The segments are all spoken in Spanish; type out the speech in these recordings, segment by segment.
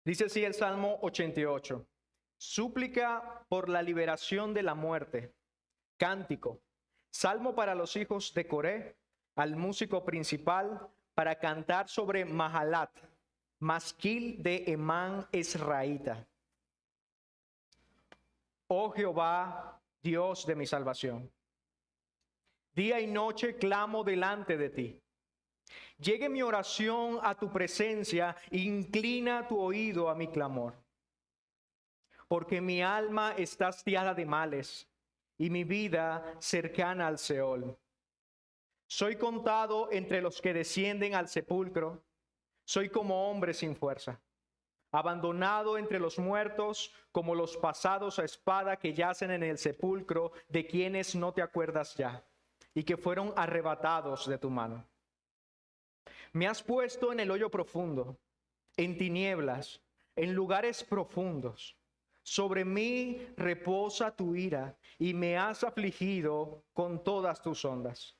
Dice así el Salmo 88. Súplica por la liberación de la muerte. Cántico. Salmo para los hijos de Coré, al músico principal, para cantar sobre Mahalat, masquil de Emán Esraíta. Oh Jehová, Dios de mi salvación, día y noche clamo delante de ti. Llegue mi oración a tu presencia, inclina tu oído a mi clamor. Porque mi alma está hastiada de males y mi vida cercana al Seol. Soy contado entre los que descienden al sepulcro. Soy como hombre sin fuerza, abandonado entre los muertos, como los pasados a espada que yacen en el sepulcro, de quienes no te acuerdas ya, y que fueron arrebatados de tu mano. Me has puesto en el hoyo profundo, en tinieblas, en lugares profundos. Sobre mí reposa tu ira, y me has afligido con todas tus ondas.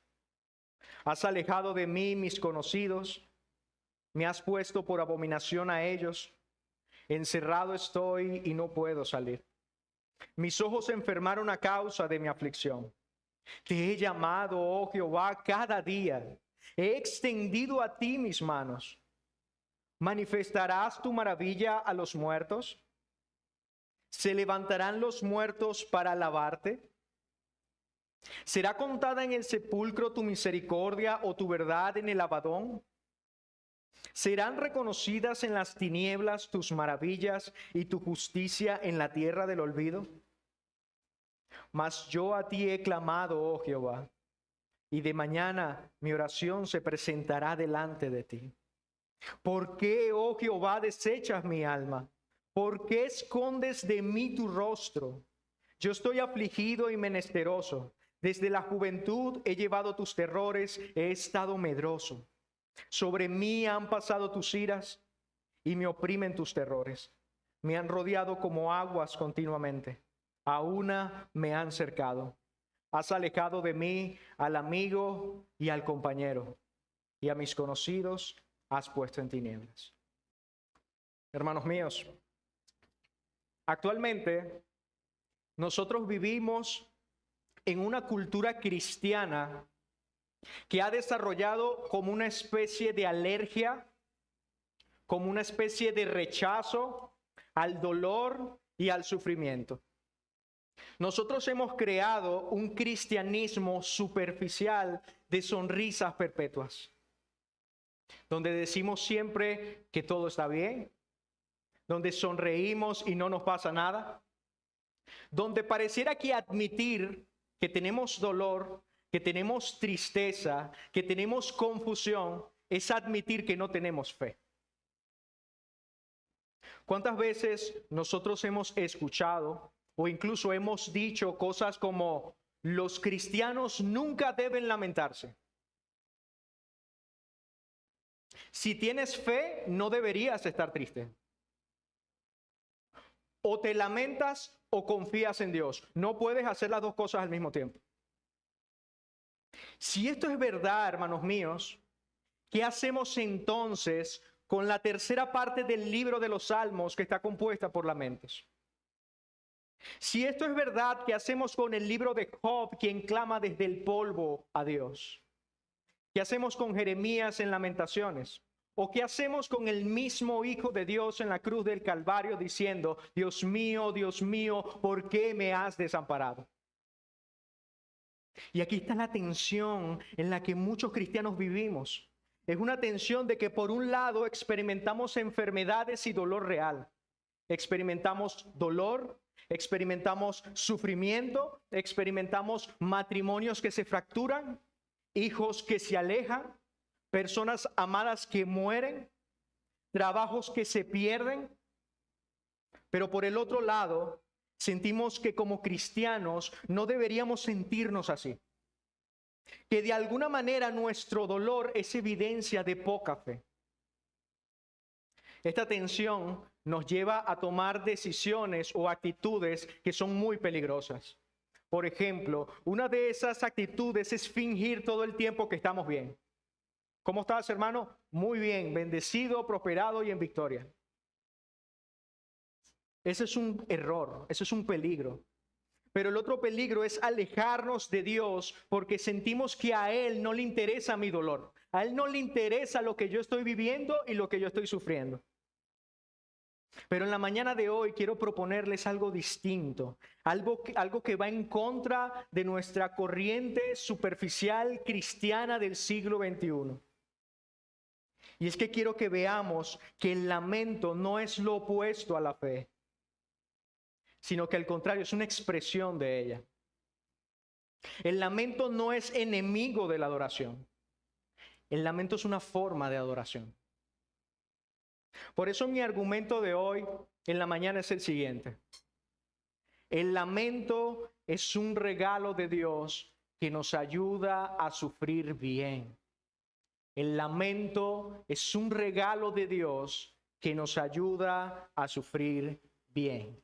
Has alejado de mí mis conocidos, me has puesto por abominación a ellos. Encerrado estoy y no puedo salir. Mis ojos se enfermaron a causa de mi aflicción. Te he llamado, oh Jehová, cada día. He extendido a ti mis manos. ¿Manifestarás tu maravilla a los muertos? ¿Se levantarán los muertos para alabarte? ¿Será contada en el sepulcro tu misericordia o tu verdad en el Abadón? ¿Serán reconocidas en las tinieblas tus maravillas y tu justicia en la tierra del olvido? Mas yo a ti he clamado, oh Jehová, y de mañana mi oración se presentará delante de ti. ¿Por qué, oh Jehová, desechas mi alma? ¿Por qué escondes de mí tu rostro? Yo estoy afligido y menesteroso. Desde la juventud he llevado tus terrores, he estado medroso. Sobre mí han pasado tus iras y me oprimen tus terrores. Me han rodeado como aguas continuamente. A una me han cercado. Has alejado de mí al amigo y al compañero, y a mis conocidos has puesto en tinieblas. Hermanos míos, actualmente nosotros vivimos en una cultura cristiana que ha desarrollado como una especie de alergia, como una especie de rechazo al dolor y al sufrimiento. Nosotros hemos creado un cristianismo superficial de sonrisas perpetuas, donde decimos siempre que todo está bien, donde sonreímos y no nos pasa nada, donde pareciera que admitir que tenemos dolor, que tenemos tristeza, que tenemos confusión, es admitir que no tenemos fe. ¿Cuántas veces nosotros hemos escuchado o incluso hemos dicho cosas como: los cristianos nunca deben lamentarse? Si tienes fe, no deberías estar triste. O te lamentas o confías en Dios. No puedes hacer las dos cosas al mismo tiempo. Si esto es verdad, hermanos míos, ¿qué hacemos entonces con la tercera parte del libro de los Salmos, que está compuesta por lamentos? Si esto es verdad, ¿qué hacemos con el libro de Job, quien clama desde el polvo a Dios? ¿Qué hacemos con Jeremías en Lamentaciones? ¿O qué hacemos con el mismo Hijo de Dios en la cruz del Calvario diciendo: Dios mío, ¿por qué me has desamparado? Y aquí está la tensión en la que muchos cristianos vivimos. Es una tensión de que por un lado experimentamos enfermedades y dolor real. Experimentamos dolor, experimentamos sufrimiento, experimentamos matrimonios que se fracturan, hijos que se alejan, personas amadas que mueren, trabajos que se pierden. Pero por el otro lado, sentimos que como cristianos no deberíamos sentirnos así. Que de alguna manera nuestro dolor es evidencia de poca fe. Esta tensión nos lleva a tomar decisiones o actitudes que son muy peligrosas. Por ejemplo, una de esas actitudes es fingir todo el tiempo que estamos bien. ¿Cómo estás, hermano? Muy bien, bendecido, prosperado y en victoria. Ese es un error, ese es un peligro. Pero el otro peligro es alejarnos de Dios porque sentimos que a Él no le interesa mi dolor. A Él no le interesa lo que yo estoy viviendo y lo que yo estoy sufriendo. Pero en la mañana de hoy quiero proponerles algo distinto, algo que va en contra de nuestra corriente superficial cristiana del siglo XXI. Y es que quiero que veamos que el lamento no es lo opuesto a la fe, sino que al contrario es una expresión de ella. El lamento no es enemigo de la adoración. El lamento es una forma de adoración. Por eso mi argumento de hoy en la mañana es el siguiente. El lamento es un regalo de Dios que nos ayuda a sufrir bien. El lamento es un regalo de Dios que nos ayuda a sufrir bien.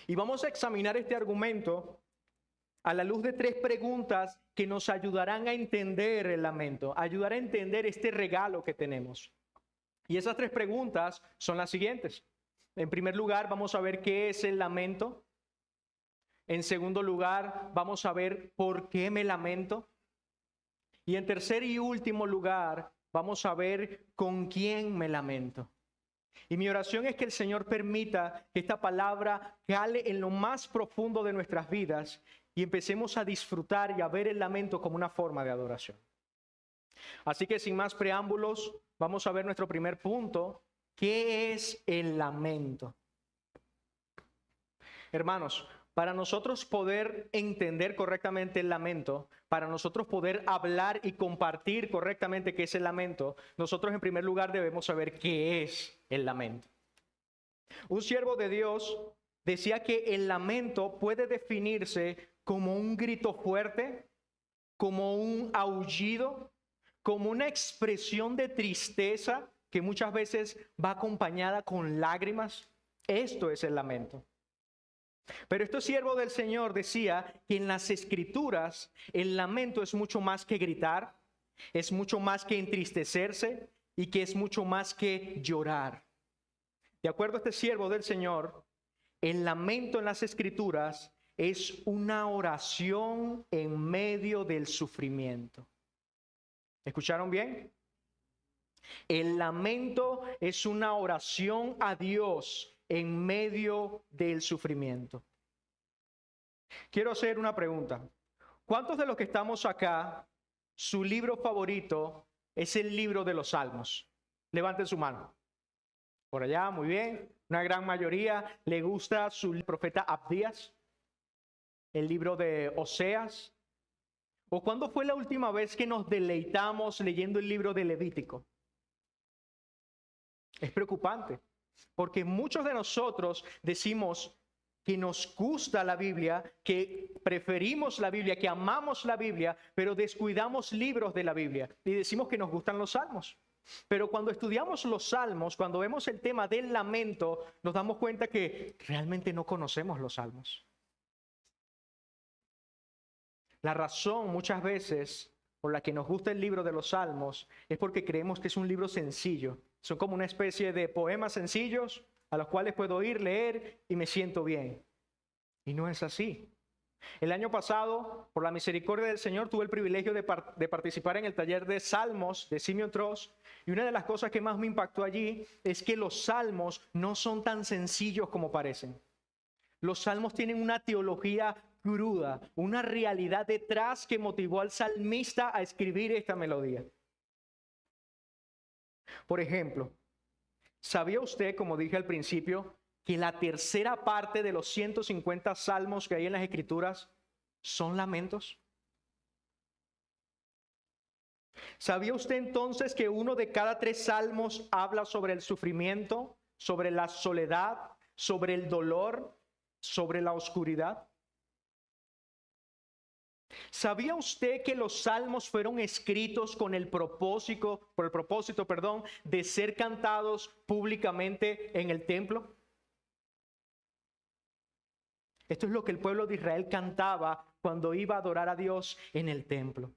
Y vamos a examinar este argumento a la luz de 3 preguntas que nos ayudarán a entender el lamento, ayudar a entender este regalo que tenemos. Y esas 3 preguntas son las siguientes. En primer lugar, vamos a ver qué es el lamento. En segundo lugar, vamos a ver por qué me lamento. Y en tercer y último lugar, vamos a ver con quién me lamento. Y mi oración es que el Señor permita que esta palabra cale en lo más profundo de nuestras vidas y empecemos a disfrutar y a ver el lamento como una forma de adoración. Así que sin más preámbulos, vamos a ver nuestro primer punto. ¿Qué es el lamento? Hermanos, para nosotros poder entender correctamente el lamento, para nosotros poder hablar y compartir correctamente qué es el lamento, nosotros en primer lugar debemos saber qué es el lamento. Un siervo de Dios decía que el lamento puede definirse como un grito fuerte, como un aullido, como una expresión de tristeza que muchas veces va acompañada con lágrimas. Esto es el lamento. Pero este siervo del Señor decía que en las Escrituras el lamento es mucho más que gritar, es mucho más que entristecerse y que es mucho más que llorar. De acuerdo a este siervo del Señor, el lamento en las Escrituras es una oración en medio del sufrimiento. ¿Escucharon bien? El lamento es una oración a Dios en medio del sufrimiento. Quiero hacer una pregunta. ¿Cuántos de los que estamos acá, su libro favorito es el libro de los Salmos? Levanten su mano. Por allá, muy bien. Una gran mayoría le gusta su profeta Abdías, el libro de Oseas. ¿O cuándo fue la última vez que nos deleitamos leyendo el libro de Levítico? Es preocupante, porque muchos de nosotros decimos que nos gusta la Biblia, que preferimos la Biblia, que amamos la Biblia, pero descuidamos libros de la Biblia y decimos que nos gustan los salmos. Pero cuando estudiamos los salmos, cuando vemos el tema del lamento, nos damos cuenta que realmente no conocemos los salmos. La razón muchas veces por la que nos gusta el libro de los salmos es porque creemos que es un libro sencillo. Son como una especie de poemas sencillos a los cuales puedo ir, leer y me siento bien. Y no es así. El año pasado, por la misericordia del Señor, tuve el privilegio de participar en el taller de Salmos de Simeon Trost. Y una de las cosas que más me impactó allí es que los salmos no son tan sencillos como parecen. Los salmos tienen una teología cruda, una realidad detrás que motivó al salmista a escribir esta melodía. Por ejemplo, ¿sabía usted, como dije al principio, que la tercera parte de los 150 salmos que hay en las Escrituras son lamentos? ¿Sabía usted entonces que 1 de cada 3 salmos habla sobre el sufrimiento, sobre la soledad, sobre el dolor, sobre la oscuridad? ¿Sabía usted que los salmos fueron escritos con el propósito, de ser cantados públicamente en el templo? Esto es lo que el pueblo de Israel cantaba cuando iba a adorar a Dios en el templo.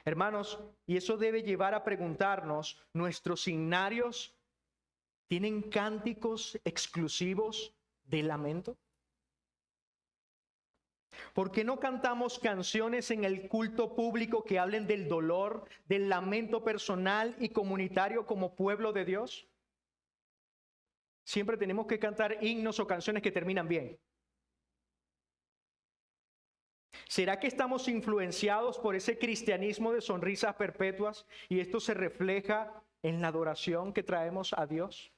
Hermanos, y eso debe llevar a preguntarnos, ¿nuestros himnarios tienen cánticos exclusivos de lamento? ¿Por qué no cantamos canciones en el culto público que hablen del dolor, del lamento personal y comunitario como pueblo de Dios? Siempre tenemos que cantar himnos o canciones que terminan bien. ¿Será que estamos influenciados por ese cristianismo de sonrisas perpetuas y esto se refleja en la adoración que traemos a Dios?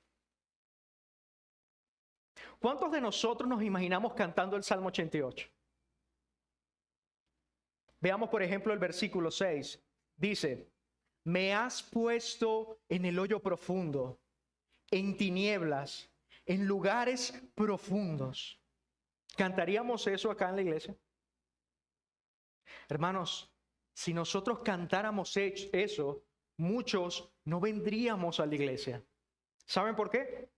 ¿Cuántos de nosotros nos imaginamos cantando el Salmo 88? Veamos, por ejemplo, el versículo 6. Dice, me has puesto en el hoyo profundo, en tinieblas, en lugares profundos. ¿Cantaríamos eso acá en la iglesia? Hermanos, si nosotros cantáramos eso, muchos no vendríamos a la iglesia. ¿Saben por qué?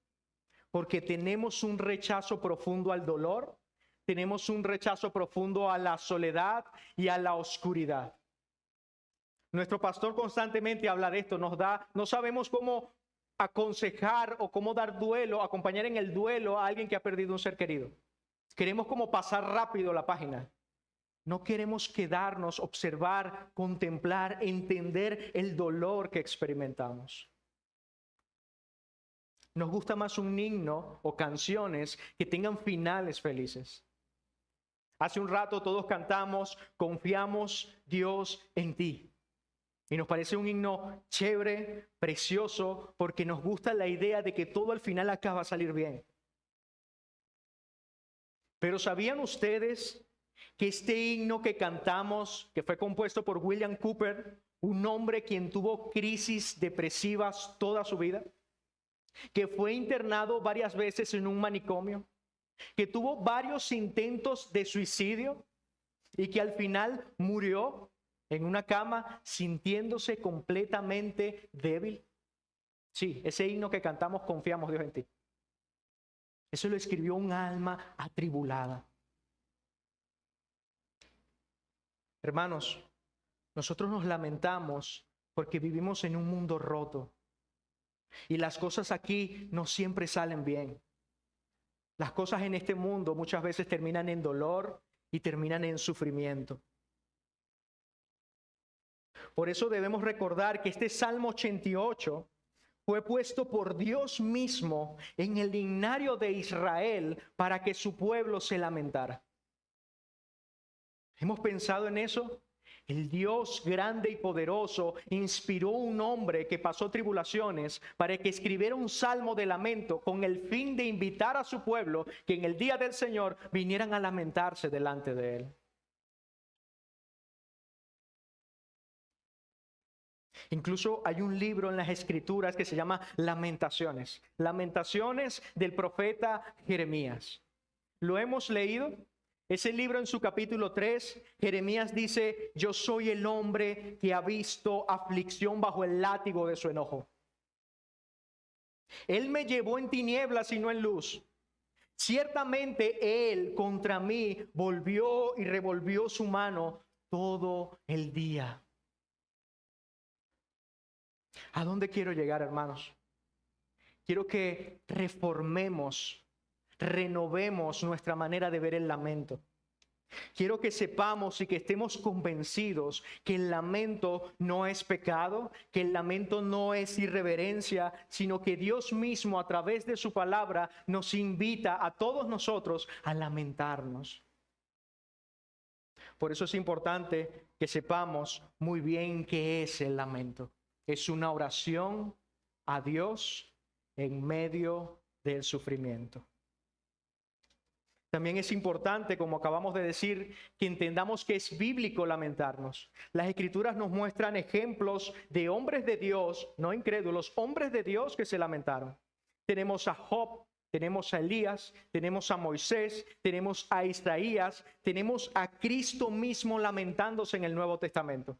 Porque tenemos un rechazo profundo al dolor, tenemos un rechazo profundo a la soledad y a la oscuridad. Nuestro pastor constantemente habla de esto, no sabemos cómo aconsejar o cómo dar duelo, acompañar en el duelo a alguien que ha perdido un ser querido. Queremos como pasar rápido la página. No queremos quedarnos, observar, contemplar, entender el dolor que experimentamos. Nos gusta más un himno o canciones que tengan finales felices. Hace un rato todos cantamos, confiamos Dios en ti. Y nos parece un himno chévere, precioso, porque nos gusta la idea de que todo al final acaba a salir bien. Pero ¿sabían ustedes que este himno que cantamos, que fue compuesto por William Cowper, un hombre quien tuvo crisis depresivas toda su vida, que fue internado varias veces en un manicomio, que tuvo varios intentos de suicidio y que al final murió en una cama sintiéndose completamente débil? Sí, ese himno que cantamos, confiamos Dios en ti. Eso lo escribió un alma atribulada. Hermanos, nosotros nos lamentamos porque vivimos en un mundo roto y las cosas aquí no siempre salen bien. Las cosas en este mundo muchas veces terminan en dolor y terminan en sufrimiento. Por eso debemos recordar que este Salmo 88 fue puesto por Dios mismo en el himnario de Israel para que su pueblo se lamentara. ¿Hemos pensado en eso? El Dios grande y poderoso inspiró a un hombre que pasó tribulaciones para que escribiera un salmo de lamento con el fin de invitar a su pueblo que en el día del Señor vinieran a lamentarse delante de él. Incluso hay un libro en las Escrituras que se llama Lamentaciones. Lamentaciones del profeta Jeremías. ¿Lo hemos leído? Ese libro en su capítulo 3, Jeremías dice, yo soy el hombre que ha visto aflicción bajo el látigo de su enojo. Él me llevó en tinieblas y no en luz. Ciertamente él contra mí volvió y revolvió su mano todo el día. ¿A dónde quiero llegar, hermanos? Quiero que reformemos, renovemos nuestra manera de ver el lamento. Quiero que sepamos y que estemos convencidos que el lamento no es pecado, que el lamento no es irreverencia, sino que Dios mismo a través de su palabra nos invita a todos nosotros a lamentarnos. Por eso es importante que sepamos muy bien qué es el lamento. Es una oración a Dios en medio del sufrimiento. También es importante, como acabamos de decir, que entendamos que es bíblico lamentarnos. Las Escrituras nos muestran ejemplos de hombres de Dios, no incrédulos, hombres de Dios que se lamentaron. Tenemos a Job, tenemos a Elías, tenemos a Moisés, tenemos a Isaías, tenemos a Cristo mismo lamentándose en el Nuevo Testamento.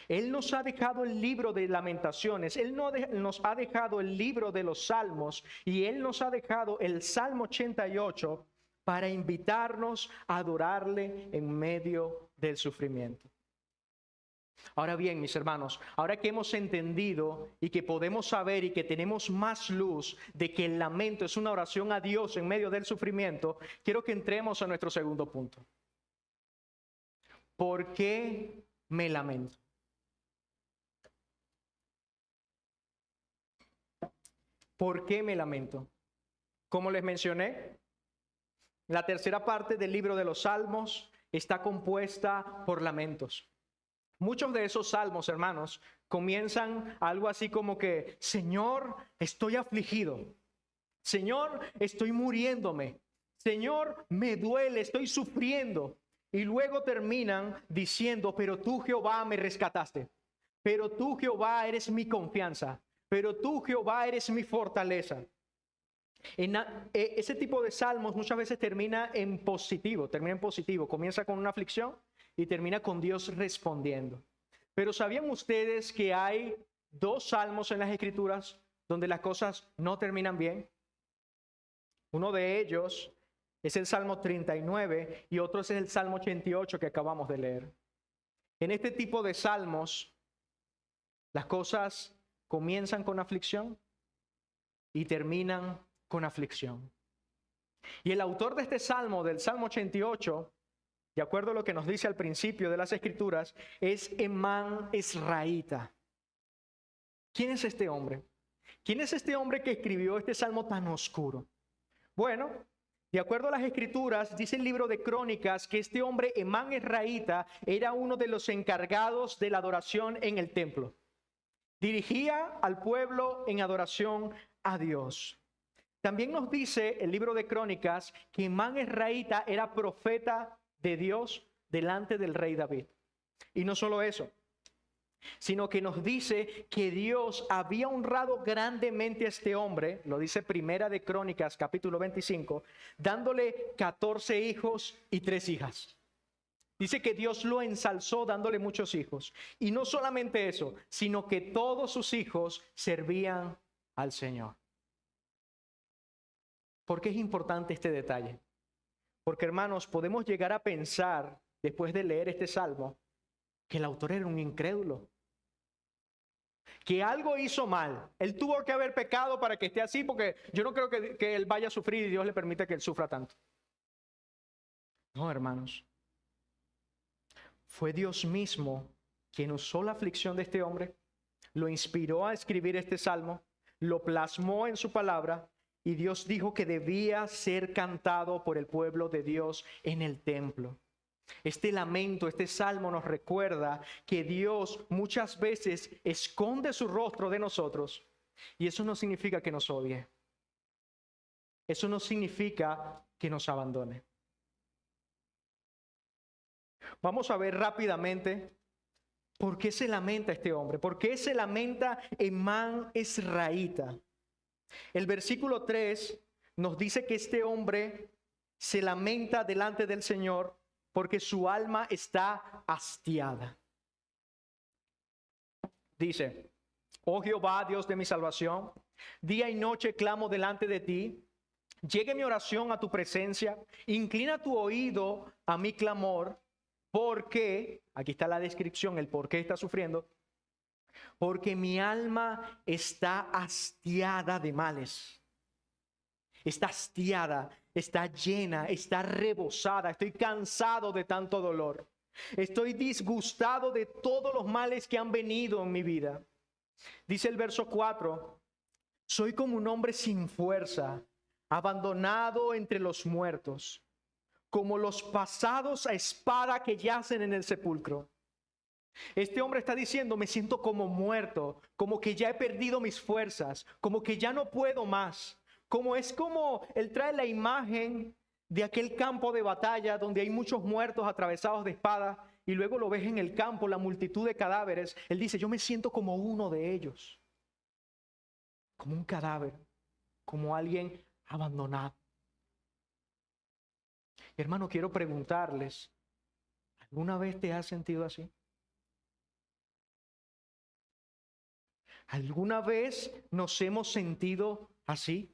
Él nos ha dejado el libro de Lamentaciones, Él nos ha dejado el libro de los Salmos y Él nos ha dejado el Salmo 88 para invitarnos a adorarle en medio del sufrimiento. Ahora bien, mis hermanos, ahora que hemos entendido y que podemos saber y que tenemos más luz de que el lamento es una oración a Dios en medio del sufrimiento, quiero que entremos a nuestro segundo punto. ¿Por qué me lamento? ¿Por qué me lamento? Como les mencioné, la tercera parte del libro de los Salmos está compuesta por lamentos. Muchos de esos salmos, hermanos, comienzan algo así como que, Señor, estoy afligido. Señor, estoy muriéndome. Señor, me duele, estoy sufriendo. Y luego terminan diciendo, pero tú, Jehová, me rescataste. Pero tú, Jehová, eres mi confianza. Pero tú, Jehová, eres mi fortaleza. Ese tipo de salmos muchas veces termina en positivo, comienza con una aflicción y termina con Dios respondiendo. Pero ¿sabían ustedes que hay dos salmos en las Escrituras donde las cosas no terminan bien? Uno de ellos es el Salmo 39 y otro es el Salmo 88 que acabamos de leer. En este tipo de salmos, las cosas comienzan con aflicción y terminan con aflicción. Y el autor de este salmo, del Salmo 88, de acuerdo a lo que nos dice al principio de las Escrituras, es Emán Esraíta. ¿Quién es este hombre? ¿Quién es este hombre que escribió este salmo tan oscuro? Bueno, de acuerdo a las Escrituras, dice el libro de Crónicas que este hombre, Emán Esraíta, era uno de los encargados de la adoración en el templo. Dirigía al pueblo en adoración a Dios. También nos dice el libro de Crónicas que Emán Esraíta era profeta de Dios delante del rey David. Y no solo eso, sino que nos dice que Dios había honrado grandemente a este hombre, lo dice Primera de Crónicas, capítulo 25, dándole 14 hijos y 3 hijas. Dice que Dios lo ensalzó dándole muchos hijos. Y no solamente eso, sino que todos sus hijos servían al Señor. ¿Por qué es importante este detalle? Porque, hermanos, podemos llegar a pensar, después de leer este salmo, que el autor era un incrédulo. Que algo hizo mal. Él tuvo que haber pecado para que esté así, porque yo no creo que él vaya a sufrir y Dios le permite que él sufra tanto. No, hermanos. Fue Dios mismo quien usó la aflicción de este hombre, lo inspiró a escribir este salmo, lo plasmó en su palabra, y Dios dijo que debía ser cantado por el pueblo de Dios en el templo. Este lamento, este salmo nos recuerda que Dios muchas veces esconde su rostro de nosotros, y eso no significa que nos odie. Eso no significa que nos abandone. Vamos a ver rápidamente por qué se lamenta este hombre, por qué se lamenta Emán Esraíta. El versículo 3 nos dice que este hombre se lamenta delante del Señor porque su alma está hastiada. Dice, oh Jehová, Dios de mi salvación, día y noche clamo delante de ti. Llegue mi oración a tu presencia, inclina tu oído a mi clamor, porque, aquí está la descripción, el por qué está sufriendo, porque mi alma está hastiada de males. Está hastiada, está llena, está rebosada. Estoy cansado de tanto dolor. Estoy disgustado de todos los males que han venido en mi vida. Dice el verso 4, soy como un hombre sin fuerza, abandonado entre los muertos, como los pasados a espada que yacen en el sepulcro. Este hombre está diciendo, me siento como muerto, como que ya he perdido mis fuerzas, como que ya no puedo más. Como él trae la imagen de aquel campo de batalla donde hay muchos muertos atravesados de espada y luego lo ves en el campo, la multitud de cadáveres. Él dice, yo me siento como uno de ellos, como un cadáver, como alguien abandonado. Hermano, quiero preguntarles, ¿alguna vez te has sentido así? ¿Alguna vez nos hemos sentido así?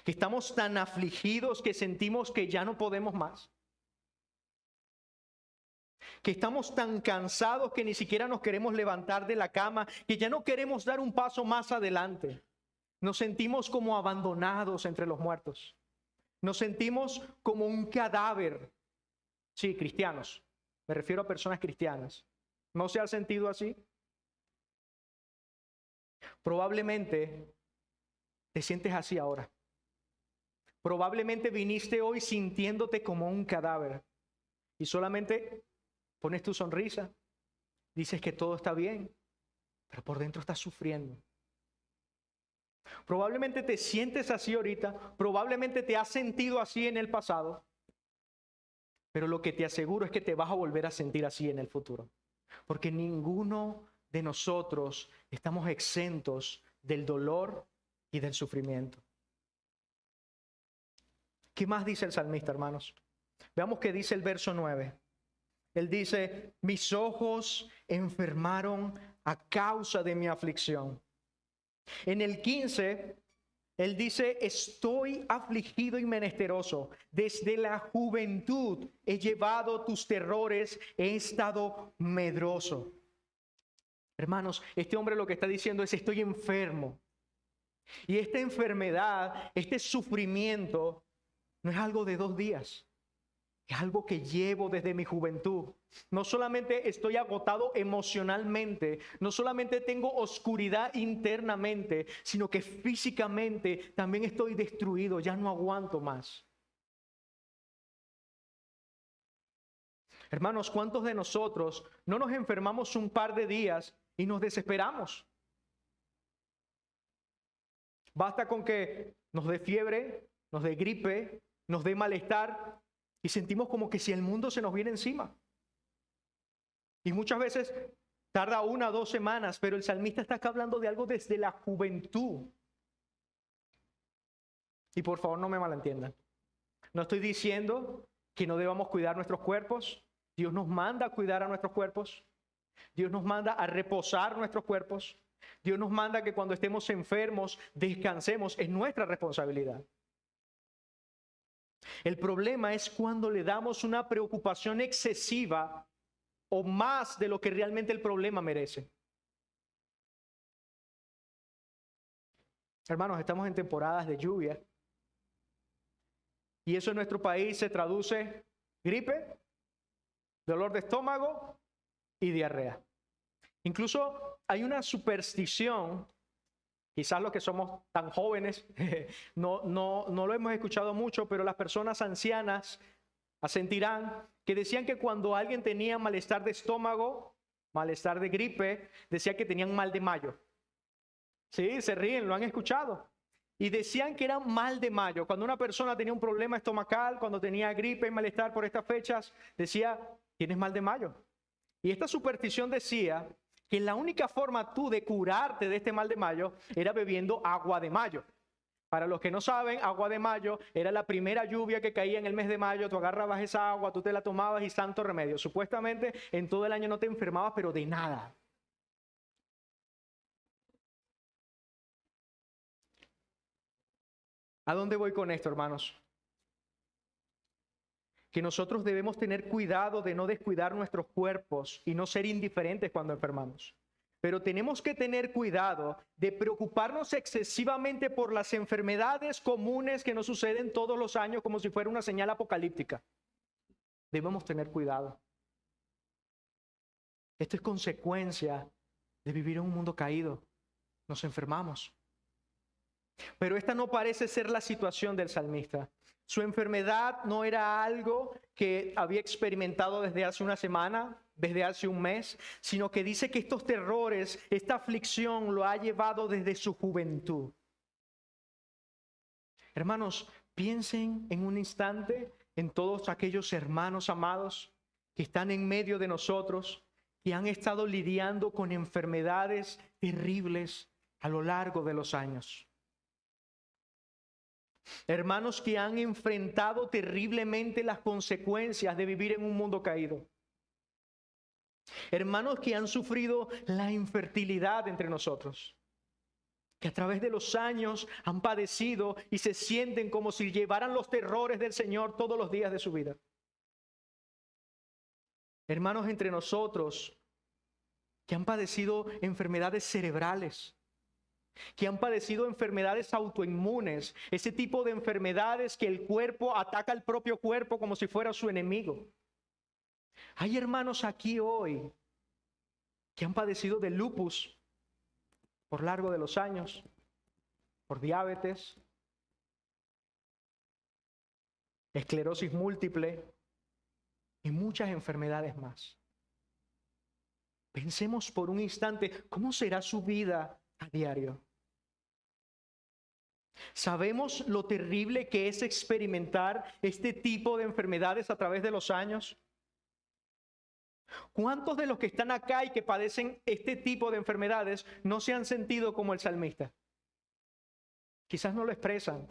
Que estamos tan afligidos que sentimos que ya no podemos más. que estamos tan cansados que ni siquiera nos queremos levantar de la cama, que ya no queremos dar un paso más adelante. Nos sentimos como abandonados entre los muertos. Nos sentimos como un cadáver. Sí, cristianos. Me refiero a personas cristianas. ¿No se ha sentido así? Probablemente te sientes así ahora. Probablemente viniste hoy sintiéndote como un cadáver y solamente pones tu sonrisa, dices que todo está bien, pero por dentro estás sufriendo. Probablemente te sientes así ahorita, probablemente te has sentido así en el pasado, pero lo que te aseguro es que te vas a volver a sentir así en el futuro, porque ninguno de nosotros estamos exentos del dolor y del sufrimiento. ¿Qué más dice el salmista, hermanos? Veamos qué dice el verso 9. Él dice, mis ojos enfermaron a causa de mi aflicción. En el 15, él dice, estoy afligido y menesteroso. Desde la juventud he llevado tus terrores, he estado medroso. Hermanos, este hombre lo que está diciendo es, estoy enfermo. Y esta enfermedad, este sufrimiento, no es algo de 2 días. Es algo que llevo desde mi juventud. No solamente estoy agotado emocionalmente, no solamente tengo oscuridad internamente, sino que físicamente también estoy destruido, ya no aguanto más. Hermanos, ¿cuántos de nosotros no nos enfermamos un par de días y nos desesperamos? Basta con que nos dé fiebre, nos dé gripe, nos dé malestar y sentimos como que si el mundo se nos viene encima. Y muchas veces tarda 1 o 2 semanas, pero el salmista está acá hablando de algo desde la juventud. Y por favor no me malentiendan. No estoy diciendo que no debamos cuidar nuestros cuerpos. Dios nos manda a cuidar a nuestros cuerpos. Dios nos manda a reposar nuestros cuerpos. Dios nos manda que cuando estemos enfermos descansemos. Es nuestra responsabilidad. El problema es cuando le damos una preocupación excesiva o más de lo que realmente el problema merece. Hermanos, estamos en temporadas de lluvia y eso en nuestro país se traduce gripe, dolor de estómago y diarrea. Incluso hay una superstición, quizás los que somos tan jóvenes no lo hemos escuchado mucho, pero las personas ancianas asentirán que decían que cuando alguien tenía malestar de estómago, malestar de gripe, decía que tenían mal de mayo. Sí, se ríen, lo han escuchado. Y decían que era mal de mayo. Cuando una persona tenía un problema estomacal, cuando tenía gripe y malestar por estas fechas, decía, tienes mal de mayo. Y esta superstición decía que la única forma tú de curarte de este mal de mayo era bebiendo agua de mayo. Para los que no saben, agua de mayo era la primera lluvia que caía en el mes de mayo. Tú agarrabas esa agua, tú te la tomabas y santo remedio. Supuestamente en todo el año no te enfermabas, pero de nada. ¿A dónde voy con esto, hermanos? Que nosotros debemos tener cuidado de no descuidar nuestros cuerpos y no ser indiferentes cuando enfermamos. Pero tenemos que tener cuidado de preocuparnos excesivamente por las enfermedades comunes que nos suceden todos los años como si fuera una señal apocalíptica. Debemos tener cuidado. Esto es consecuencia de vivir en un mundo caído. Nos enfermamos. Pero esta no parece ser la situación del salmista. Su enfermedad no era algo que había experimentado desde hace una semana, desde hace un mes, sino que dice que estos terrores, esta aflicción lo ha llevado desde su juventud. Hermanos, piensen en un instante en todos aquellos hermanos amados que están en medio de nosotros, que han estado lidiando con enfermedades terribles a lo largo de los años. Hermanos que han enfrentado terriblemente las consecuencias de vivir en un mundo caído. Hermanos que han sufrido la infertilidad entre nosotros. Que a través de los años han padecido y se sienten como si llevaran los terrores del Señor todos los días de su vida. Hermanos entre nosotros que han padecido enfermedades cerebrales, que han padecido enfermedades autoinmunes, ese tipo de enfermedades que el cuerpo ataca al propio cuerpo como si fuera su enemigo. Hay hermanos aquí hoy que han padecido de lupus por largo de los años, por diabetes, esclerosis múltiple y muchas enfermedades más. Pensemos por un instante, ¿cómo será su vida a diario? ¿Sabemos lo terrible que es experimentar este tipo de enfermedades a través de los años? ¿Cuántos de los que están acá y que padecen este tipo de enfermedades no se han sentido como el salmista? Quizás no lo expresan,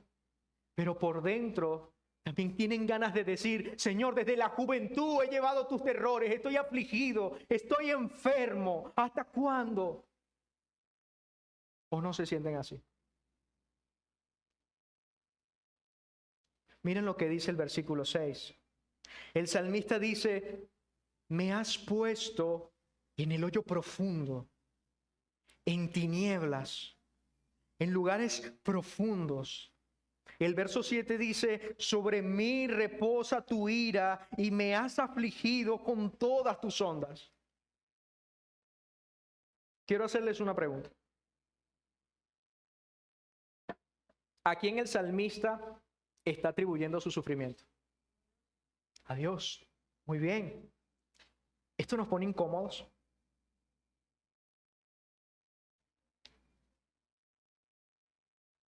pero por dentro también tienen ganas de decir: Señor, desde la juventud he llevado tus terrores, estoy afligido, estoy enfermo. ¿Hasta cuándo? ¿O no se sienten así? Miren lo que dice el versículo 6. El salmista dice: me has puesto en el hoyo profundo, en tinieblas, en lugares profundos. El verso 7 dice: sobre mí reposa tu ira y me has afligido con todas tus ondas. Quiero hacerles una pregunta. ¿A quién el salmista está atribuyendo su sufrimiento? A Dios. Muy bien. ¿Esto nos pone incómodos?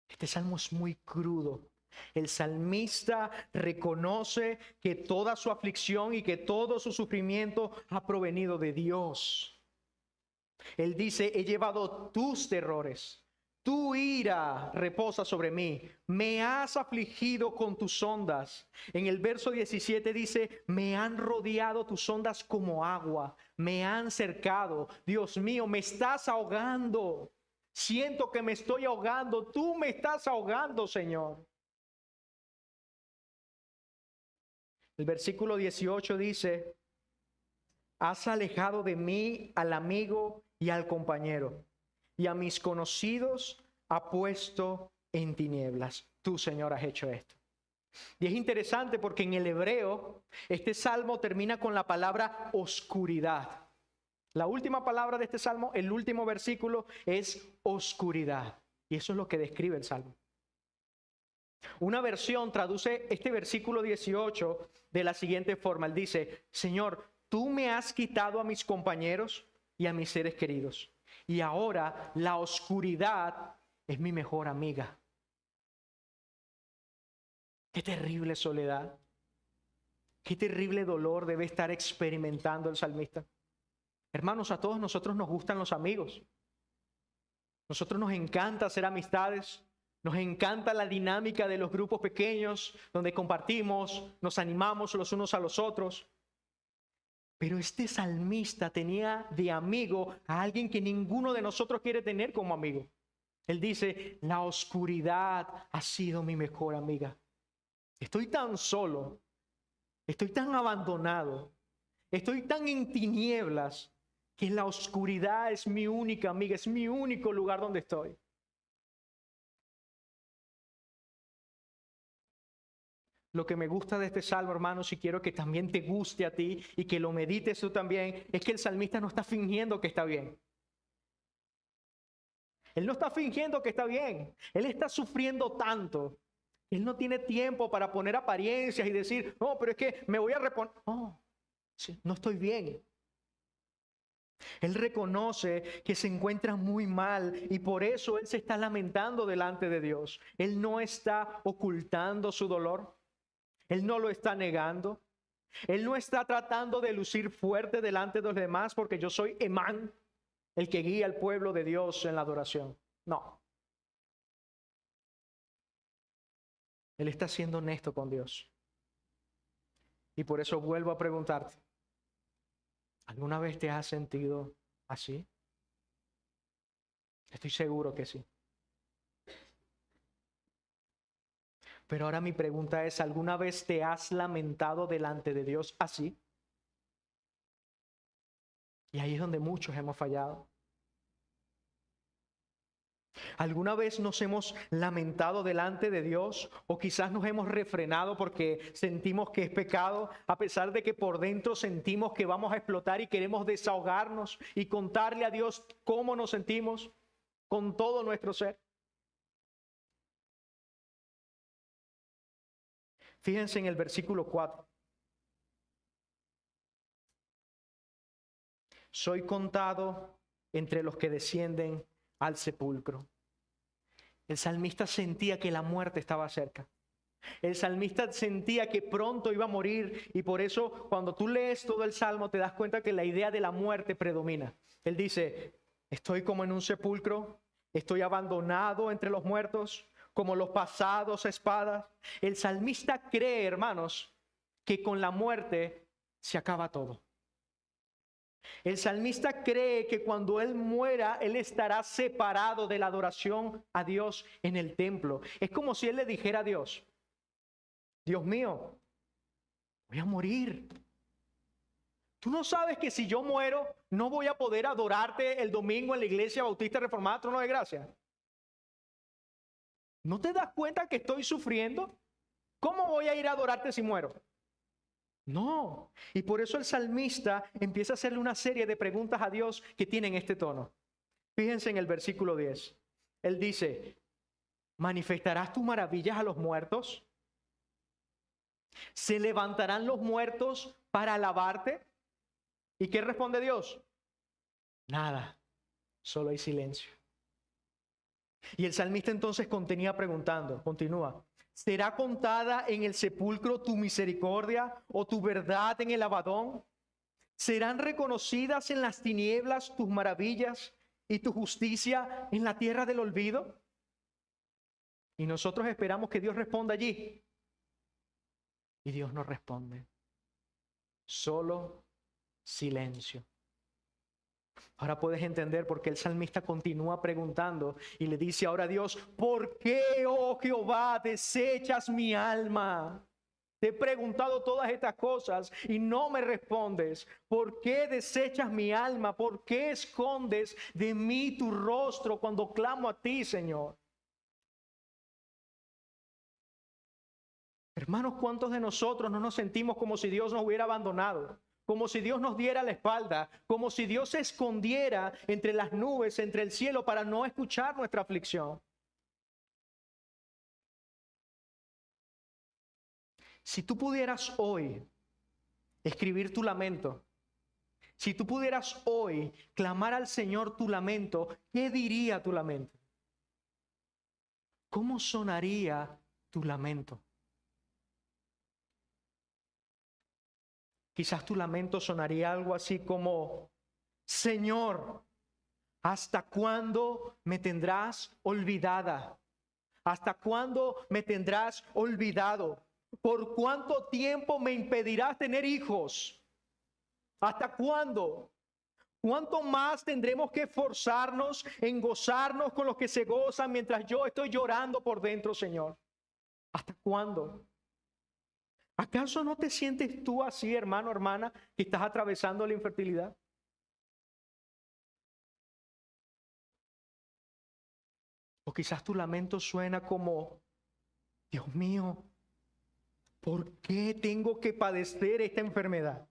Este salmo es muy crudo. El salmista reconoce que toda su aflicción y que todo su sufrimiento ha provenido de Dios. Él dice: he llevado tus terrores, tu ira reposa sobre mí, me has afligido con tus ondas. En el verso 17 dice: me han rodeado tus ondas como agua, me han cercado. Dios mío, me estás ahogando. Siento que me estoy ahogando. Tú me estás ahogando, Señor. El versículo 18 dice: has alejado de mí al amigo y al compañero, y a mis conocidos ha puesto en tinieblas. Tú, Señor, has hecho esto. Y es interesante porque en el hebreo este salmo termina con la palabra oscuridad. La última palabra de este salmo, el último versículo, es oscuridad. Y eso es lo que describe el salmo. Una versión traduce este versículo 18 de la siguiente forma. Él dice: Señor, tú me has quitado a mis compañeros y a mis seres queridos, y ahora la oscuridad es mi mejor amiga. Qué terrible soledad, qué terrible dolor debe estar experimentando el salmista. Hermanos, a todos nosotros nos gustan los amigos. Nosotros nos encanta hacer amistades. Nos encanta la dinámica de los grupos pequeños donde compartimos, nos animamos los unos a los otros. Pero este salmista tenía de amigo a alguien que ninguno de nosotros quiere tener como amigo. Él dice: la oscuridad ha sido mi mejor amiga. Estoy tan solo, estoy tan abandonado, estoy tan en tinieblas que la oscuridad es mi única amiga, es mi único lugar donde estoy. Lo que me gusta de este salmo, hermanos, y quiero que también te guste a ti y que lo medites tú también, es que el salmista no está fingiendo que está bien. Él no está fingiendo que está bien. Él está sufriendo tanto. Él no tiene tiempo para poner apariencias y decir: no, pero es que me voy a reponer. No, sí, no estoy bien. Él reconoce que se encuentra muy mal y por eso él se está lamentando delante de Dios. Él no está ocultando su dolor. Él no lo está negando. Él no está tratando de lucir fuerte delante de los demás porque yo soy Emán, el que guía al pueblo de Dios en la adoración. No. Él está siendo honesto con Dios. Y por eso vuelvo a preguntarte: ¿alguna vez te has sentido así? Estoy seguro que sí. Pero ahora mi pregunta es: ¿alguna vez te has lamentado delante de Dios así? Y ahí es donde muchos hemos fallado. ¿Alguna vez nos hemos lamentado delante de Dios o quizás nos hemos refrenado porque sentimos que es pecado, a pesar de que por dentro sentimos que vamos a explotar y queremos desahogarnos y contarle a Dios cómo nos sentimos con todo nuestro ser? Fíjense en el versículo 4. Soy contado entre los que descienden al sepulcro. El salmista sentía que la muerte estaba cerca. El salmista sentía que pronto iba a morir, y por eso cuando tú lees todo el salmo te das cuenta que la idea de la muerte predomina. Él dice, estoy como en un sepulcro, estoy abandonado entre los muertos, como los pasados a espadas. El salmista cree, hermanos, que con la muerte se acaba todo. El salmista cree que cuando él muera, él estará separado de la adoración a Dios en el templo. Es como si él le dijera a Dios, Dios mío, voy a morir. ¿Tú no sabes que si yo muero, no voy a poder adorarte el domingo en la iglesia bautista reformada Trono de Gracia? ¿No te das cuenta que estoy sufriendo? ¿Cómo voy a ir a adorarte si muero? No. Y por eso el salmista empieza a hacerle una serie de preguntas a Dios que tienen este tono. Fíjense en el versículo 10. Él dice, ¿manifestarás tus maravillas a los muertos? ¿Se levantarán los muertos para alabarte? ¿Y qué responde Dios? Nada, solo hay silencio. Y el salmista entonces continúa. ¿Será contada en el sepulcro tu misericordia o tu verdad en el Abadón? ¿Serán reconocidas en las tinieblas tus maravillas y tu justicia en la tierra del olvido? Y nosotros esperamos que Dios responda allí. Y Dios no responde. Solo silencio. Ahora puedes entender por qué el salmista continúa preguntando y le dice ahora a Dios, ¿por qué, oh Jehová, desechas mi alma? Te he preguntado todas estas cosas y no me respondes. ¿Por qué desechas mi alma? ¿Por qué escondes de mí tu rostro cuando clamo a ti, Señor? Hermanos, ¿cuántos de nosotros no nos sentimos como si Dios nos hubiera abandonado? Como si Dios nos diera la espalda, como si Dios se escondiera entre las nubes, entre el cielo, para no escuchar nuestra aflicción. Si tú pudieras hoy escribir tu lamento, si tú pudieras hoy clamar al Señor tu lamento, ¿qué diría tu lamento? ¿Cómo sonaría tu lamento? Quizás tu lamento sonaría algo así como, Señor, ¿hasta cuándo me tendrás olvidada? ¿Hasta cuándo me tendrás olvidado? ¿Por cuánto tiempo me impedirás tener hijos? ¿Hasta cuándo? ¿Cuánto más tendremos que esforzarnos en gozarnos con los que se gozan mientras yo estoy llorando por dentro, Señor? ¿Hasta cuándo? ¿Acaso no te sientes tú así, hermano, hermana, que estás atravesando la infertilidad? O quizás tu lamento suena como, Dios mío, ¿por qué tengo que padecer esta enfermedad?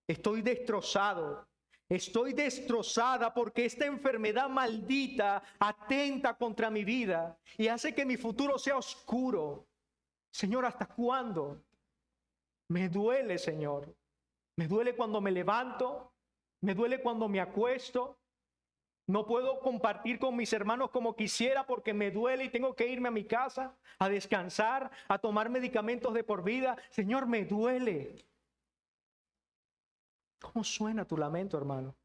Estoy destrozado. Estoy destrozada porque esta enfermedad maldita atenta contra mi vida y hace que mi futuro sea oscuro. Señor, ¿hasta cuándo? Me duele, Señor. Me duele cuando me levanto. Me duele cuando me acuesto. No puedo compartir con mis hermanos como quisiera porque me duele y tengo que irme a mi casa a descansar, a tomar medicamentos de por vida. Señor, me duele. ¿Cómo suena tu lamento, hermano?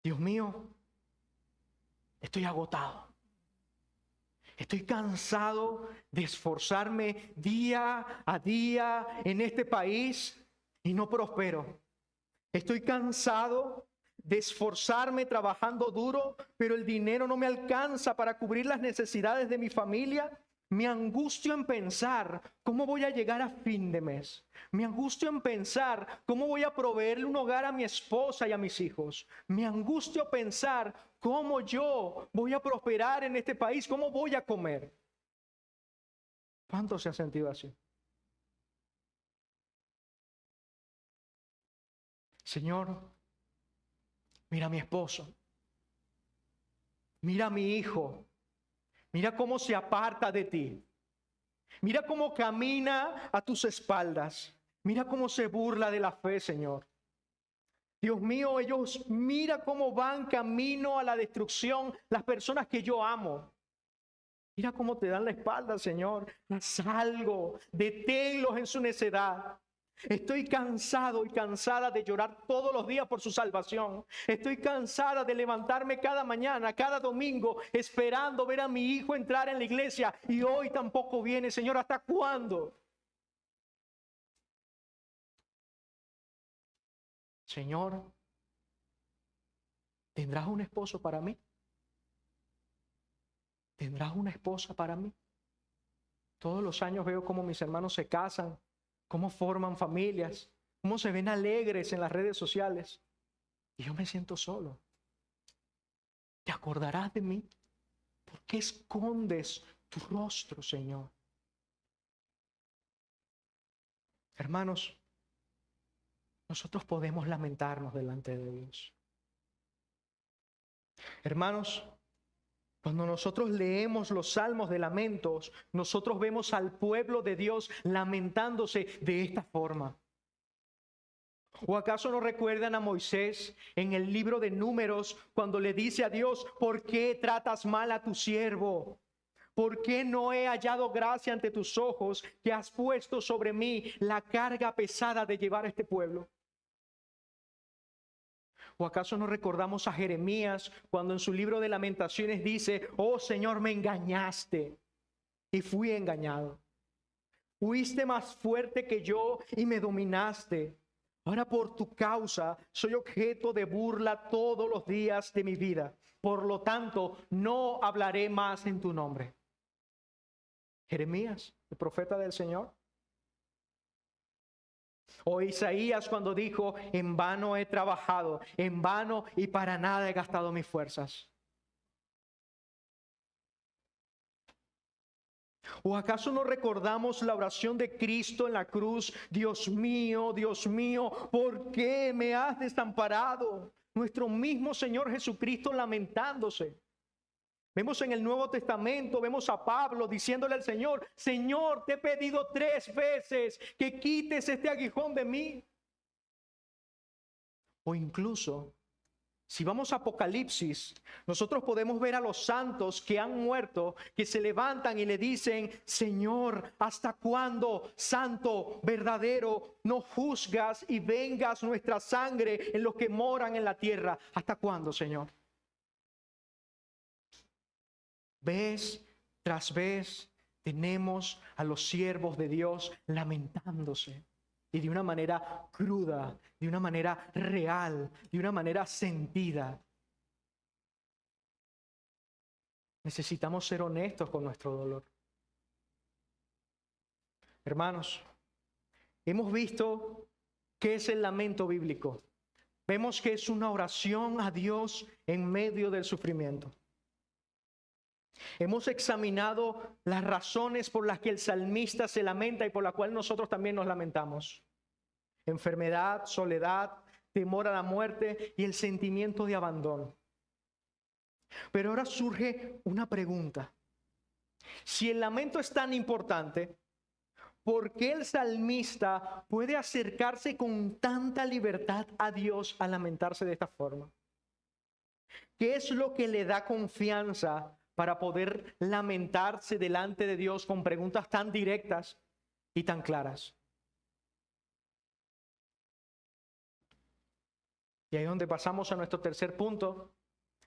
Dios mío, estoy agotado. Estoy cansado de esforzarme día a día en este país y no prospero. Estoy cansado de esforzarme trabajando duro, pero el dinero no me alcanza para cubrir las necesidades de mi familia. Me angustio en pensar cómo voy a llegar a fin de mes. Me angustio en pensar cómo voy a proveerle un hogar a mi esposa y a mis hijos. Me angustio pensar cómo yo voy a prosperar en este país, cómo voy a comer. ¿Cuánto se ha sentido así? Señor, mira a mi esposo. Mira a mi hijo. Mira cómo se aparta de ti. Mira cómo camina a tus espaldas. Mira cómo se burla de la fe, Señor. Dios mío, mira cómo van camino a la destrucción las personas que yo amo. Mira cómo te dan la espalda, Señor. Haz algo, deténlos en su necedad. Estoy cansado y cansada de llorar todos los días por su salvación. Estoy cansada de levantarme cada mañana, cada domingo, esperando ver a mi hijo entrar en la iglesia y hoy tampoco viene. Señor, ¿hasta cuándo? Señor, ¿tendrás un esposo para mí? ¿Tendrás una esposa para mí? Todos los años veo cómo mis hermanos se casan, cómo forman familias, cómo se ven alegres en las redes sociales. Y yo me siento solo. ¿Te acordarás de mí? ¿Por qué escondes tu rostro, Señor? Hermanos, nosotros podemos lamentarnos delante de Dios. Hermanos, cuando nosotros leemos los salmos de lamentos, nosotros vemos al pueblo de Dios lamentándose de esta forma. ¿O acaso no recuerdan a Moisés en el libro de Números cuando le dice a Dios: ¿por qué tratas mal a tu siervo? ¿Por qué no he hallado gracia ante tus ojos que has puesto sobre mí la carga pesada de llevar a este pueblo? ¿O acaso no recordamos a Jeremías cuando en su libro de Lamentaciones dice: oh Señor, me engañaste y fui engañado? Fuiste más fuerte que yo y me dominaste. Ahora por tu causa soy objeto de burla todos los días de mi vida. Por lo tanto, no hablaré más en tu nombre. Jeremías, el profeta del Señor. O Isaías cuando dijo: en vano he trabajado, en vano y para nada he gastado mis fuerzas. ¿O acaso no recordamos la oración de Cristo en la cruz? Dios mío, ¿por qué me has desamparado? Nuestro mismo Señor Jesucristo lamentándose. Vemos en el Nuevo Testamento, vemos a Pablo diciéndole al Señor: Señor, te he pedido 3 veces que quites este aguijón de mí. O incluso, si vamos a Apocalipsis, nosotros podemos ver a los santos que han muerto, que se levantan y le dicen: Señor, ¿hasta cuándo, santo, verdadero, no juzgas y vengas nuestra sangre en los que moran en la tierra? ¿Hasta cuándo, Señor? Vez tras vez tenemos a los siervos de Dios lamentándose. Y de una manera cruda, de una manera real, de una manera sentida. Necesitamos ser honestos con nuestro dolor. Hermanos, hemos visto qué es el lamento bíblico. Vemos que es una oración a Dios en medio del sufrimiento. Hemos examinado las razones por las que el salmista se lamenta y por la cual nosotros también nos lamentamos. Enfermedad, soledad, temor a la muerte y el sentimiento de abandono. Pero ahora surge una pregunta. Si el lamento es tan importante, ¿por qué el salmista puede acercarse con tanta libertad a Dios a lamentarse de esta forma? ¿Qué es lo que le da confianza para poder lamentarse delante de Dios con preguntas tan directas y tan claras? Y ahí es donde pasamos a nuestro tercer punto,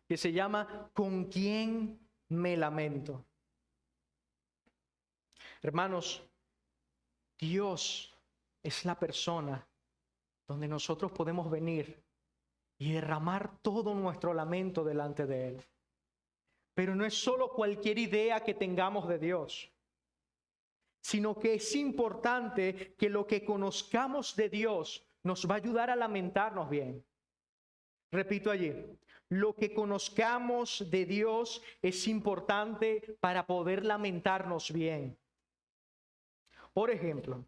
que se llama: ¿con quién me lamento? Hermanos, Dios es la persona donde nosotros podemos venir y derramar todo nuestro lamento delante de Él. Pero no es solo cualquier idea que tengamos de Dios. sino que es importante que lo que conozcamos de Dios nos va a ayudar a lamentarnos bien. Repito allí, lo que conozcamos de Dios es importante para poder lamentarnos bien. Por ejemplo,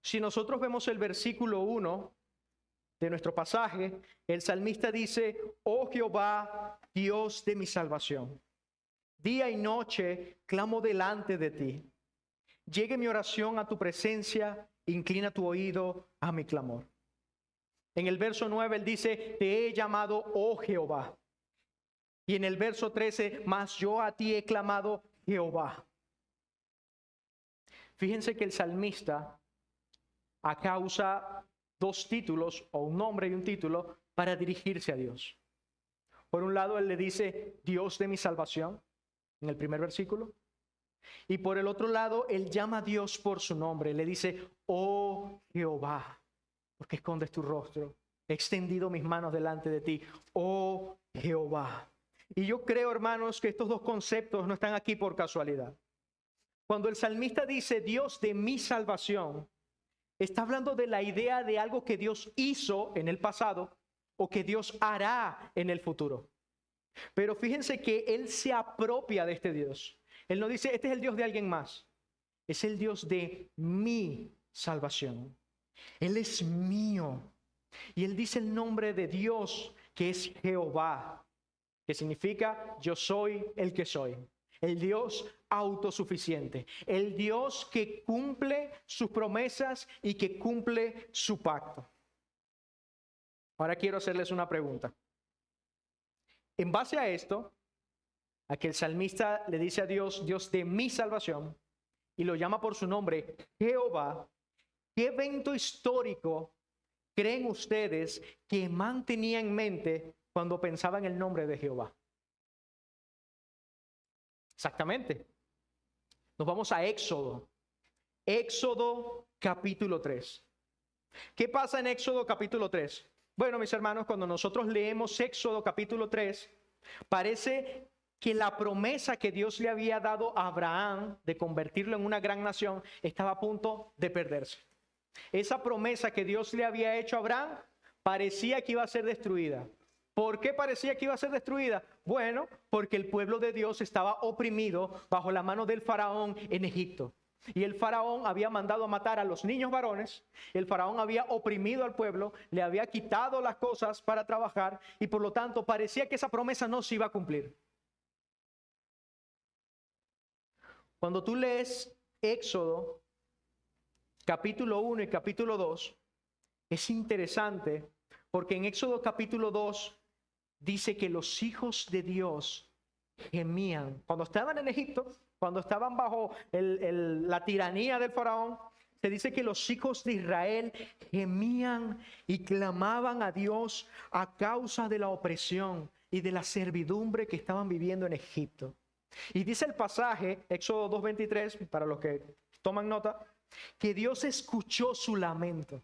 si nosotros vemos el versículo 1 de nuestro pasaje, el salmista dice: oh Jehová, Dios de mi salvación, día y noche clamo delante de ti. Llegue mi oración a tu presencia, inclina tu oído a mi clamor. En el verso 9 él dice: te he llamado, oh Jehová. Y en el verso 13, mas yo a ti he clamado, Jehová. Fíjense que el salmista acá usa dos títulos, o un nombre y un título, para dirigirse a Dios. Por un lado, él le dice: Dios de mi salvación, en el primer versículo. Y por el otro lado, él llama a Dios por su nombre. Le dice: oh Jehová, porque escondes tu rostro. He extendido mis manos delante de ti, oh Jehová. Y yo creo, hermanos, que estos dos conceptos no están aquí por casualidad. Cuando el salmista dice Dios de mi salvación, está hablando de la idea de algo que Dios hizo en el pasado o que Dios hará en el futuro. Pero fíjense que él se apropia de este Dios. Él no dice: este es el Dios de alguien más. Es el Dios de mi salvación. Él es mío. Y él dice el nombre de Dios, que es Jehová, que significa yo soy el que soy. El Dios autosuficiente, el Dios que cumple sus promesas y que cumple su pacto. Ahora quiero hacerles una pregunta. En base a esto, a que el salmista le dice a Dios, Dios de mi salvación, y lo llama por su nombre, Jehová, ¿qué evento histórico creen ustedes que mantenía en mente cuando pensaba en el nombre de Jehová? Exactamente. Nos vamos a Éxodo. Éxodo capítulo 3. ¿Qué pasa en Éxodo capítulo 3? Bueno, mis hermanos, cuando nosotros leemos Éxodo capítulo 3, parece que la promesa que Dios le había dado a Abraham de convertirlo en una gran nación estaba a punto de perderse. Esa promesa que Dios le había hecho a Abraham parecía que iba a ser destruida. ¿Por qué parecía que iba a ser destruida? Bueno, porque el pueblo de Dios estaba oprimido bajo la mano del faraón en Egipto. Y el faraón había mandado a matar a los niños varones. El faraón había oprimido al pueblo, le había quitado las cosas para trabajar y por lo tanto parecía que esa promesa no se iba a cumplir. Cuando tú lees Éxodo capítulo 1 y capítulo 2, es interesante porque en Éxodo capítulo 2 dice que los hijos de Dios gemían. Cuando estaban en Egipto, cuando estaban bajo la tiranía del faraón, se dice que los hijos de Israel gemían y clamaban a Dios a causa de la opresión y de la servidumbre que estaban viviendo en Egipto. Y dice el pasaje, Éxodo 2:23, para los que toman nota, que Dios escuchó su lamento.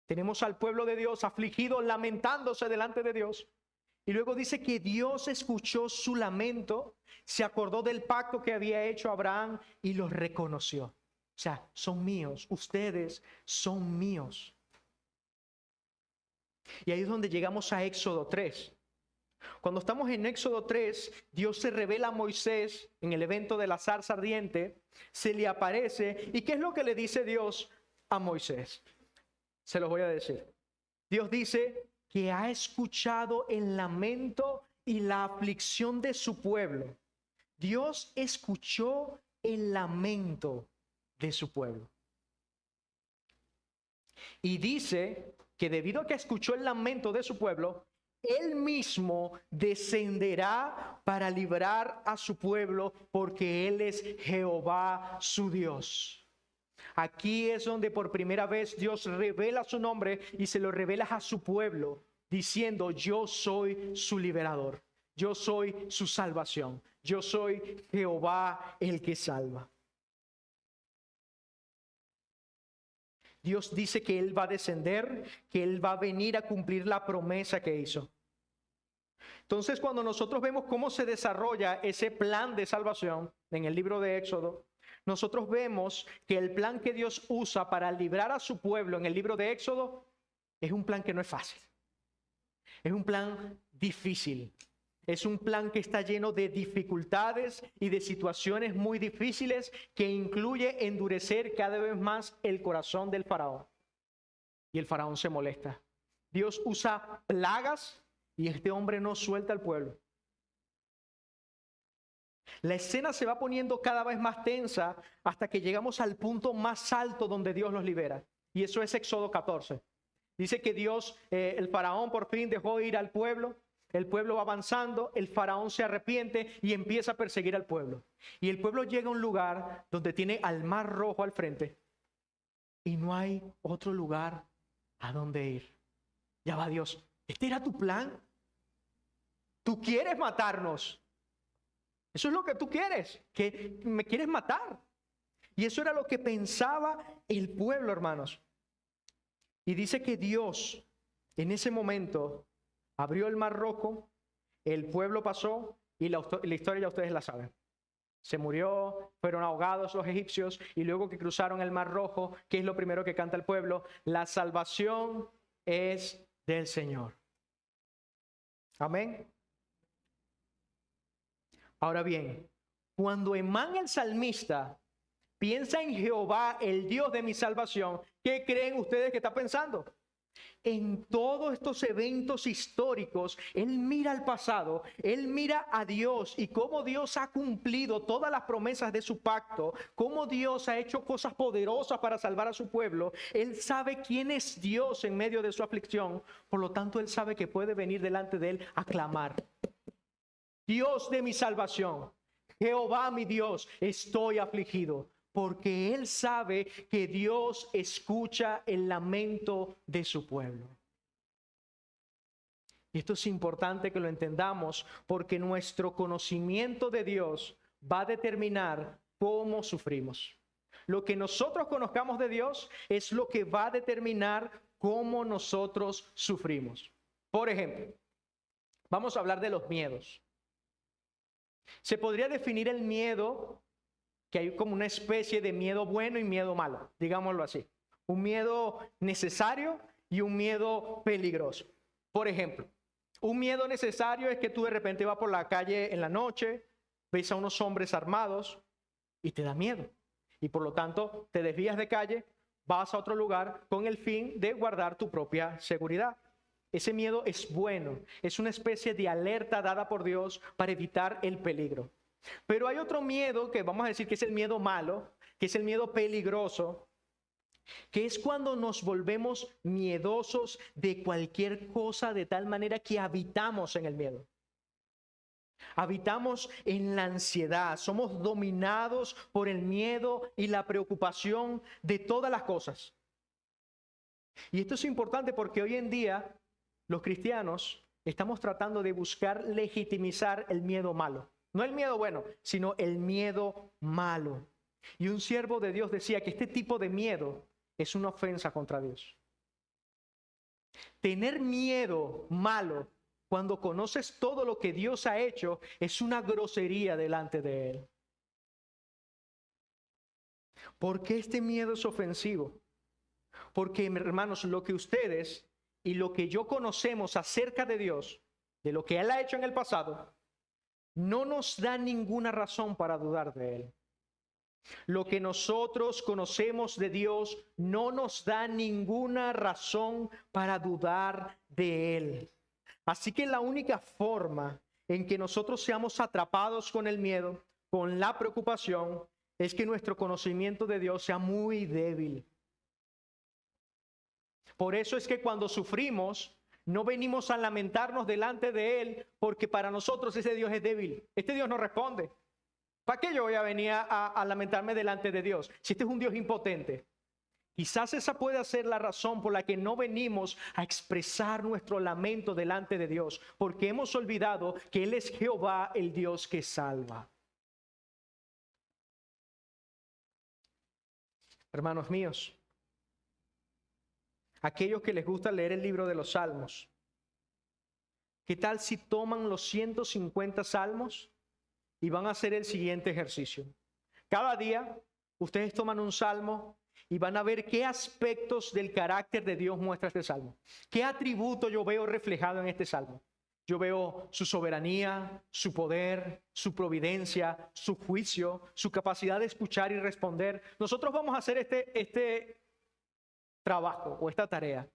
Tenemos al pueblo de Dios afligido, lamentándose delante de Dios. Y luego dice que Dios escuchó su lamento, se acordó del pacto que había hecho Abraham y los reconoció. O sea, son míos, ustedes son míos. Y ahí es donde llegamos a Éxodo 3. Cuando estamos en Éxodo 3, Dios se revela a Moisés en el evento de la zarza ardiente, se le aparece. ¿Y qué es lo que le dice Dios a Moisés? Se los voy a decir. Dios dice que ha escuchado el lamento y la aflicción de su pueblo. Dios escuchó el lamento de su pueblo. Y dice que debido a que escuchó el lamento de su pueblo, Él mismo descenderá para librar a su pueblo, porque Él es Jehová su Dios. Aquí es donde por primera vez Dios revela su nombre y se lo revela a su pueblo, diciendo: yo soy su liberador, yo soy su salvación, yo soy Jehová el que salva. Dios dice que Él va a descender, que Él va a venir a cumplir la promesa que hizo. Entonces, cuando nosotros vemos cómo se desarrolla ese plan de salvación en el libro de Éxodo, nosotros vemos que el plan que Dios usa para librar a su pueblo en el libro de Éxodo es un plan que no es fácil. Es un plan difícil. Es un plan que está lleno de dificultades y de situaciones muy difíciles que incluye endurecer cada vez más el corazón del faraón. Y el faraón se molesta. Dios usa plagas y este hombre no suelta al pueblo. La escena se va poniendo cada vez más tensa hasta que llegamos al punto más alto donde Dios los libera. Y eso es Éxodo 14. Dice que Dios, el faraón por fin dejó ir al pueblo. El pueblo va avanzando, el faraón se arrepiente y empieza a perseguir al pueblo. Y el pueblo llega a un lugar donde tiene al Mar Rojo al frente. Y no hay otro lugar a donde ir. Ya va Dios. ¿Este era tu plan? ¿Tú quieres matarnos? Eso es lo que tú quieres, que me quieres matar. Y eso era lo que pensaba el pueblo, hermanos. Y dice que Dios en ese momento abrió el Mar Rojo, el pueblo pasó y la historia ya ustedes la saben. Se murió, fueron ahogados los egipcios y luego que cruzaron el Mar Rojo, ¿qué es lo primero que canta el pueblo? La salvación es del Señor. Amén. Ahora bien, cuando Emán el salmista piensa en Jehová, el Dios de mi salvación, ¿qué creen ustedes que está pensando? En todos estos eventos históricos, él mira al pasado, él mira a Dios y cómo Dios ha cumplido todas las promesas de su pacto, cómo Dios ha hecho cosas poderosas para salvar a su pueblo. Él sabe quién es Dios en medio de su aflicción, por lo tanto él sabe que puede venir delante de él a clamar. Dios de mi salvación, Jehová mi Dios, estoy afligido. Porque él sabe que Dios escucha el lamento de su pueblo. Y esto es importante que lo entendamos porque nuestro conocimiento de Dios va a determinar cómo sufrimos. Lo que nosotros conozcamos de Dios es lo que va a determinar cómo nosotros sufrimos. Por ejemplo, vamos a hablar de los miedos. Se podría definir el miedo que hay como una especie de miedo bueno y miedo malo, digámoslo así. Un miedo necesario y un miedo peligroso. Por ejemplo, un miedo necesario es que tú de repente vas por la calle en la noche, ves a unos hombres armados y te da miedo. Y por lo tanto te desvías de calle, vas a otro lugar con el fin de guardar tu propia seguridad. Ese miedo es bueno, es una especie de alerta dada por Dios para evitar el peligro. Pero hay otro miedo que vamos a decir que es el miedo malo, que es el miedo peligroso, que es cuando nos volvemos miedosos de cualquier cosa de tal manera que habitamos en el miedo. Habitamos en la ansiedad, somos dominados por el miedo y la preocupación de todas las cosas. Y esto es importante porque hoy en día los cristianos estamos tratando de buscar legitimizar el miedo malo. No el miedo bueno, sino el miedo malo. Y un siervo de Dios decía que este tipo de miedo es una ofensa contra Dios. Tener miedo malo cuando conoces todo lo que Dios ha hecho es una grosería delante de Él. ¿Por qué este miedo es ofensivo? Porque, hermanos, lo que ustedes y lo que yo conocemos acerca de Dios, de lo que Él ha hecho en el pasado, no nos da ninguna razón para dudar de Él. Lo que nosotros conocemos de Dios no nos da ninguna razón para dudar de Él. Así que la única forma en que nosotros seamos atrapados con el miedo, con la preocupación, es que nuestro conocimiento de Dios sea muy débil. Por eso es que cuando sufrimos, no venimos a lamentarnos delante de Él, porque para nosotros ese Dios es débil. Este Dios no responde. ¿Para qué yo voy a venir a lamentarme delante de Dios si este es un Dios impotente? Quizás esa pueda ser la razón por la que no venimos a expresar nuestro lamento delante de Dios, porque hemos olvidado que Él es Jehová, el Dios que salva. Hermanos míos, aquellos que les gusta leer el libro de los Salmos, ¿qué tal si toman los 150 salmos y van a hacer el siguiente ejercicio? Cada día Ustedes toman un salmo y van a ver qué aspectos del carácter de Dios muestra este salmo. ¿Qué atributo yo veo reflejado en este salmo? Yo veo su soberanía, su poder, su providencia, su juicio, su capacidad de escuchar y responder. Nosotros vamos a hacer este trabajo o esta tarea.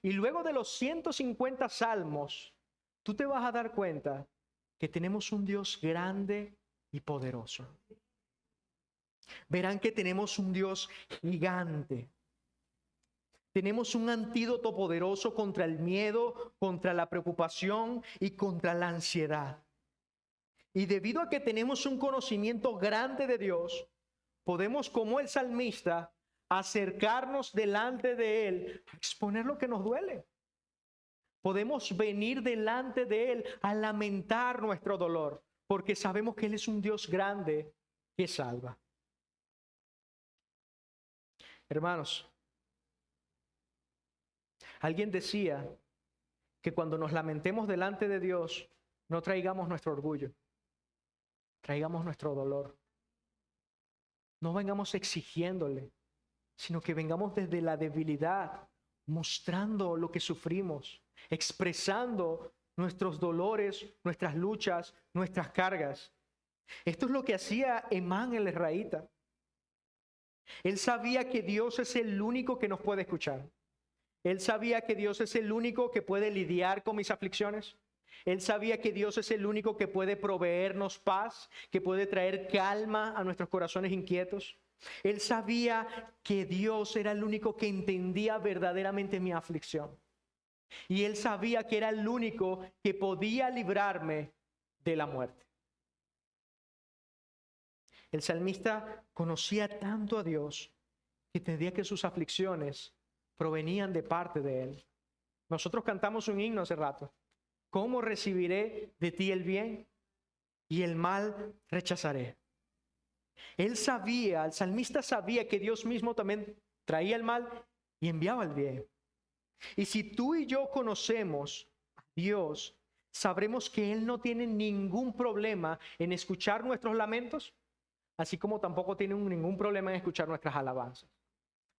Y luego de los 150 salmos, tú te vas a dar cuenta que tenemos un Dios grande y poderoso. Verán que tenemos un Dios gigante. Tenemos un antídoto poderoso contra el miedo, contra la preocupación y contra la ansiedad. Y debido a que tenemos un conocimiento grande de Dios, podemos, como el salmista, acercarnos delante de Él, a exponer lo que nos duele. Podemos venir delante de Él a lamentar nuestro dolor, porque sabemos que Él es un Dios grande que salva. Hermanos, alguien decía que cuando nos lamentemos delante de Dios, no traigamos nuestro orgullo, traigamos nuestro dolor. No vengamos exigiéndole, sino que vengamos desde la debilidad, mostrando lo que sufrimos, expresando nuestros dolores, nuestras luchas, nuestras cargas. Esto es lo que hacía Emán el Ezraíta. Él sabía que Dios es el único que nos puede escuchar. Él sabía que Dios es el único que puede lidiar con mis aflicciones. Él sabía que Dios es el único que puede proveernos paz, que puede traer calma a nuestros corazones inquietos. Él sabía que Dios era el único que entendía verdaderamente mi aflicción. Y él sabía que era el único que podía librarme de la muerte. El salmista conocía tanto a Dios que entendía que sus aflicciones provenían de parte de Él. Nosotros cantamos un himno hace rato. ¿Cómo recibiré de ti el bien y el mal rechazaré? Él sabía, el salmista sabía que Dios mismo también traía el mal y enviaba el bien. Y si tú y yo conocemos a Dios, sabremos que Él no tiene ningún problema en escuchar nuestros lamentos, así como tampoco tiene ningún problema en escuchar nuestras alabanzas.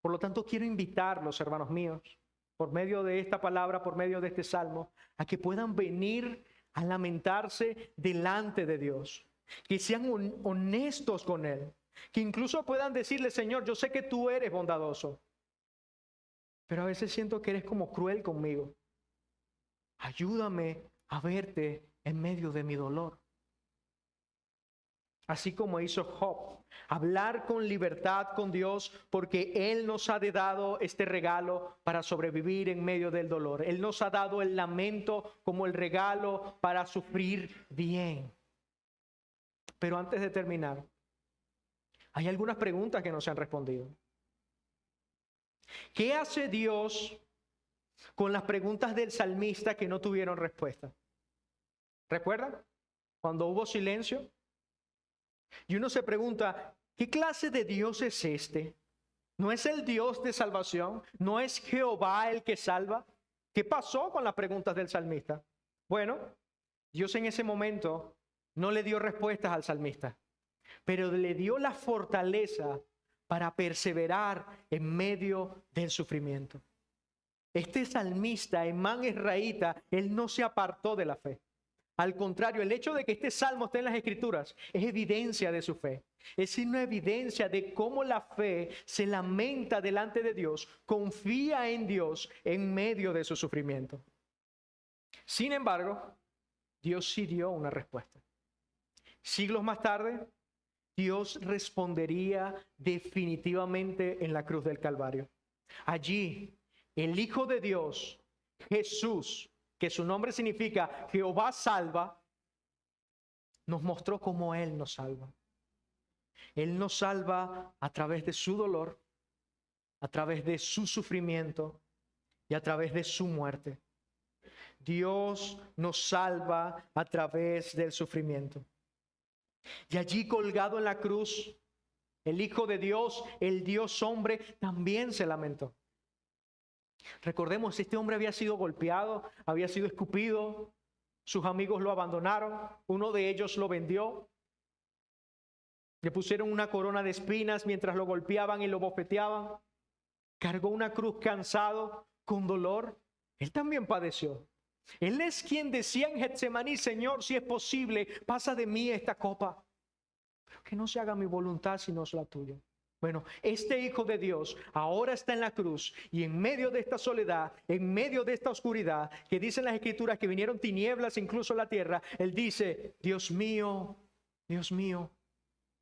Por lo tanto, quiero invitarlos, hermanos míos, por medio de esta palabra, por medio de este salmo, a que puedan venir a lamentarse delante de Dios, que sean honestos con Él, que incluso puedan decirle: Señor, yo sé que tú eres bondadoso, pero a veces siento que eres como cruel conmigo. Ayúdame a verte en medio de mi dolor. Así como hizo Job, hablar con libertad con Dios, porque Él nos ha dado este regalo para sobrevivir en medio del dolor. Él nos ha dado el lamento como el regalo para sufrir bien. Pero antes de terminar, hay algunas preguntas que no se han respondido. ¿Qué hace Dios con las preguntas del salmista que no tuvieron respuesta? ¿Recuerdan? Cuando hubo silencio. Y uno se pregunta, ¿qué clase de Dios es este? ¿No es el Dios de salvación? ¿No es Jehová el que salva? ¿Qué pasó con las preguntas del salmista? Bueno, Dios en ese momento no le dio respuestas al salmista, pero le dio la fortaleza para perseverar en medio del sufrimiento. Este salmista, Emán Ezraíta, él no se apartó de la fe. Al contrario, el hecho de que este salmo esté en las Escrituras es evidencia de su fe. Es una evidencia de cómo la fe se lamenta delante de Dios, confía en Dios en medio de su sufrimiento. Sin embargo, Dios sí dio una respuesta. Siglos más tarde, Dios respondería definitivamente en la cruz del Calvario. Allí, el Hijo de Dios, Jesús, que su nombre significa Jehová salva, nos mostró cómo Él nos salva. Él nos salva a través de su dolor, a través de su sufrimiento y a través de su muerte. Dios nos salva a través del sufrimiento. Y allí colgado en la cruz, el Hijo de Dios, el Dios hombre, también se lamentó. Recordemos, este hombre había sido golpeado, había sido escupido, sus amigos lo abandonaron, uno de ellos lo vendió. Le pusieron una corona de espinas mientras lo golpeaban y lo bofeteaban. Cargó una cruz cansado, con dolor. Él también padeció. Él es quien decía en Getsemaní: Señor, si es posible, pasa de mí esta copa, pero que no se haga mi voluntad sino la tuya. Bueno, este Hijo de Dios ahora está en la cruz, y en medio de esta soledad, en medio de esta oscuridad, que dicen las Escrituras que vinieron tinieblas incluso a la tierra, Él dice: Dios mío,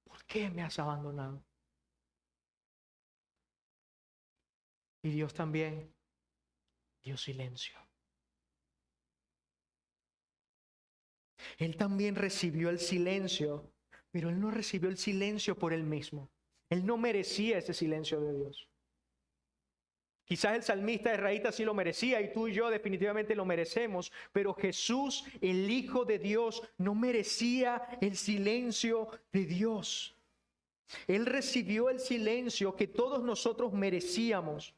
¿por qué me has abandonado? Y Dios también dio silencio. Él también recibió el silencio, pero Él no recibió el silencio por Él mismo. Él no merecía ese silencio de Dios. Quizás el salmista israelita sí lo merecía, y tú y yo definitivamente lo merecemos, pero Jesús, el Hijo de Dios, no merecía el silencio de Dios. Él recibió el silencio que todos nosotros merecíamos,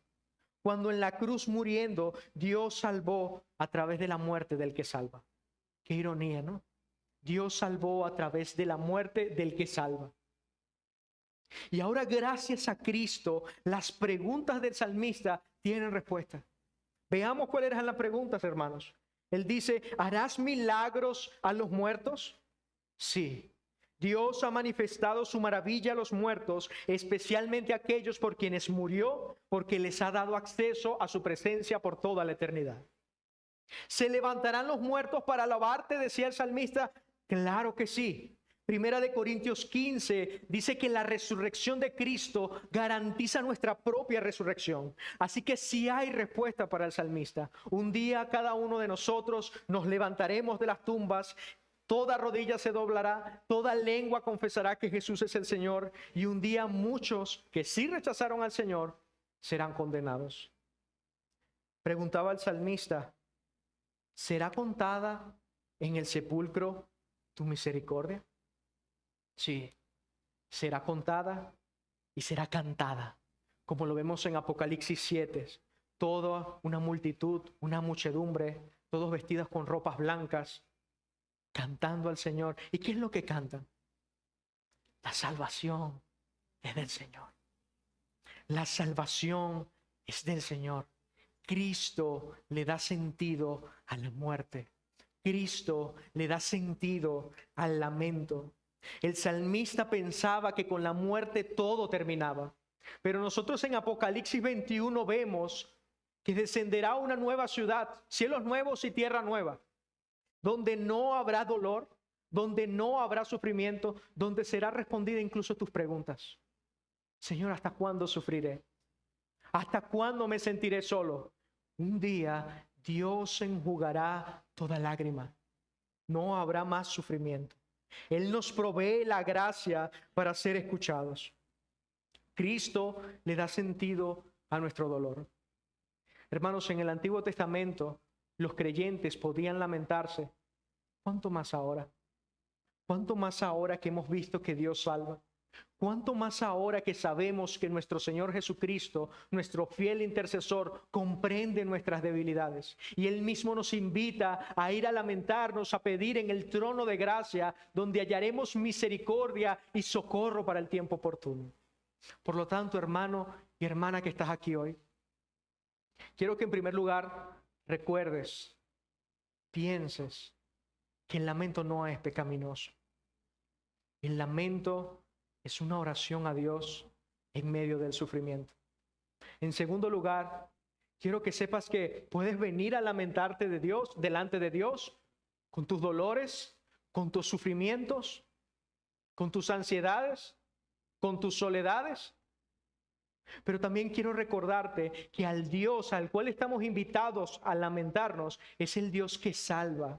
cuando en la cruz muriendo Dios salvó a través de la muerte del que salva. Qué ironía, ¿no? Dios salvó a través de la muerte del que salva. Y ahora, gracias a Cristo, las preguntas del salmista tienen respuesta. Veamos cuáles eran las preguntas, hermanos. Él dice: ¿harás milagros a los muertos? Sí. Dios ha manifestado su maravilla a los muertos, especialmente a aquellos por quienes murió, porque les ha dado acceso a su presencia por toda la eternidad. ¿Se levantarán los muertos para alabarte?, decía el salmista. Claro que sí. Primera de Corintios 15 dice que la resurrección de Cristo garantiza nuestra propia resurrección. Así que sí hay respuesta para el salmista. Un día cada uno de nosotros nos levantaremos de las tumbas, toda rodilla se doblará, toda lengua confesará que Jesús es el Señor, y un día muchos que sí rechazaron al Señor serán condenados. Preguntaba el salmista: ¿será contada en el sepulcro tu misericordia? Sí, será contada y será cantada, como lo vemos en Apocalipsis 7. Toda una multitud, una muchedumbre, todos vestidos con ropas blancas, cantando al Señor. ¿Y qué es lo que cantan? La salvación es del Señor. La salvación es del Señor. Cristo le da sentido a la muerte. Cristo le da sentido al lamento. El salmista pensaba que con la muerte todo terminaba, pero nosotros en Apocalipsis 21 vemos que descenderá una nueva ciudad, cielos nuevos y tierra nueva, donde no habrá dolor, donde no habrá sufrimiento, donde será respondida incluso tus preguntas. Señor, ¿hasta cuándo sufriré? ¿Hasta cuándo me sentiré solo? Un día Dios enjugará toda lágrima. No habrá más sufrimiento. Él nos provee la gracia para ser escuchados. Cristo le da sentido a nuestro dolor. Hermanos, en el Antiguo Testamento los creyentes podían lamentarse. ¿Cuánto más ahora? ¿Cuánto más ahora que hemos visto que Dios salva? ¿Cuánto más ahora que sabemos que nuestro Señor Jesucristo, nuestro fiel intercesor, comprende nuestras debilidades? Y Él mismo nos invita a ir a lamentarnos, a pedir en el trono de gracia, donde hallaremos misericordia y socorro para el tiempo oportuno. Por lo tanto, hermano y hermana que estás aquí hoy, quiero que en primer lugar recuerdes, pienses que el lamento no es pecaminoso. El lamento es una oración a Dios en medio del sufrimiento. En segundo lugar, quiero que sepas que puedes venir a lamentarte de Dios, delante de Dios, con tus dolores, con tus sufrimientos, con tus ansiedades, con tus soledades. Pero también quiero recordarte que al Dios al cual estamos invitados a lamentarnos es el Dios que salva.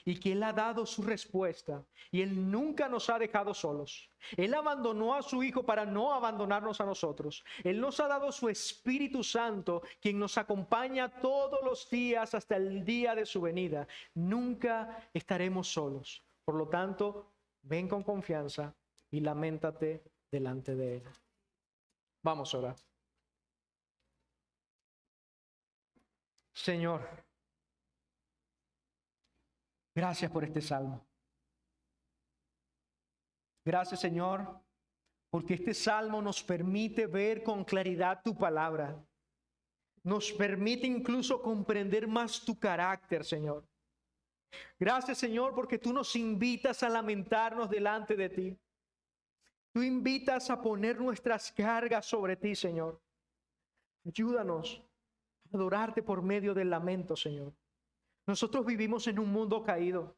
Y que Él ha dado su respuesta, y Él nunca nos ha dejado solos. Él abandonó a su Hijo para no abandonarnos a nosotros. Él nos ha dado su Espíritu Santo, quien nos acompaña todos los días hasta el día de su venida. Nunca estaremos solos. Por lo tanto, ven con confianza y lamentate delante de Él. Vamos a orar. Señor, gracias por este salmo. Gracias, Señor, porque este salmo nos permite ver con claridad tu palabra. Nos permite incluso comprender más tu carácter, Señor. Gracias, Señor, porque tú nos invitas a lamentarnos delante de ti. Tú invitas a poner nuestras cargas sobre ti, Señor. Ayúdanos a adorarte por medio del lamento, Señor. Nosotros vivimos en un mundo caído.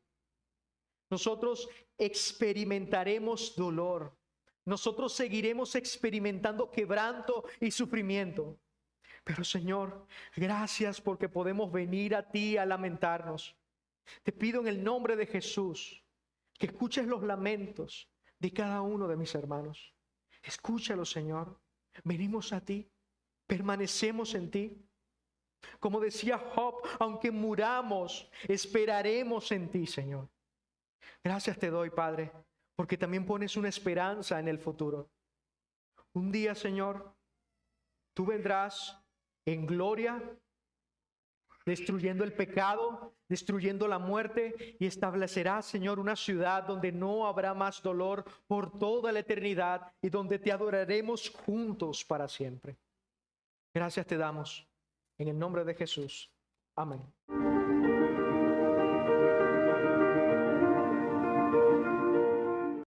Nosotros experimentaremos dolor. Nosotros seguiremos experimentando quebranto y sufrimiento. Pero, Señor, gracias porque podemos venir a ti a lamentarnos. Te pido en el nombre de Jesús que escuches los lamentos de cada uno de mis hermanos. Escúchalo, Señor. Venimos a ti, permanecemos en ti. Como decía Job, aunque muramos, esperaremos en ti, Señor. Gracias te doy, Padre, porque también pones una esperanza en el futuro. Un día, Señor, tú vendrás en gloria, destruyendo el pecado, destruyendo la muerte, y establecerás, Señor, una ciudad donde no habrá más dolor por toda la eternidad y donde te adoraremos juntos para siempre. Gracias te damos en el nombre de Jesús. Amén.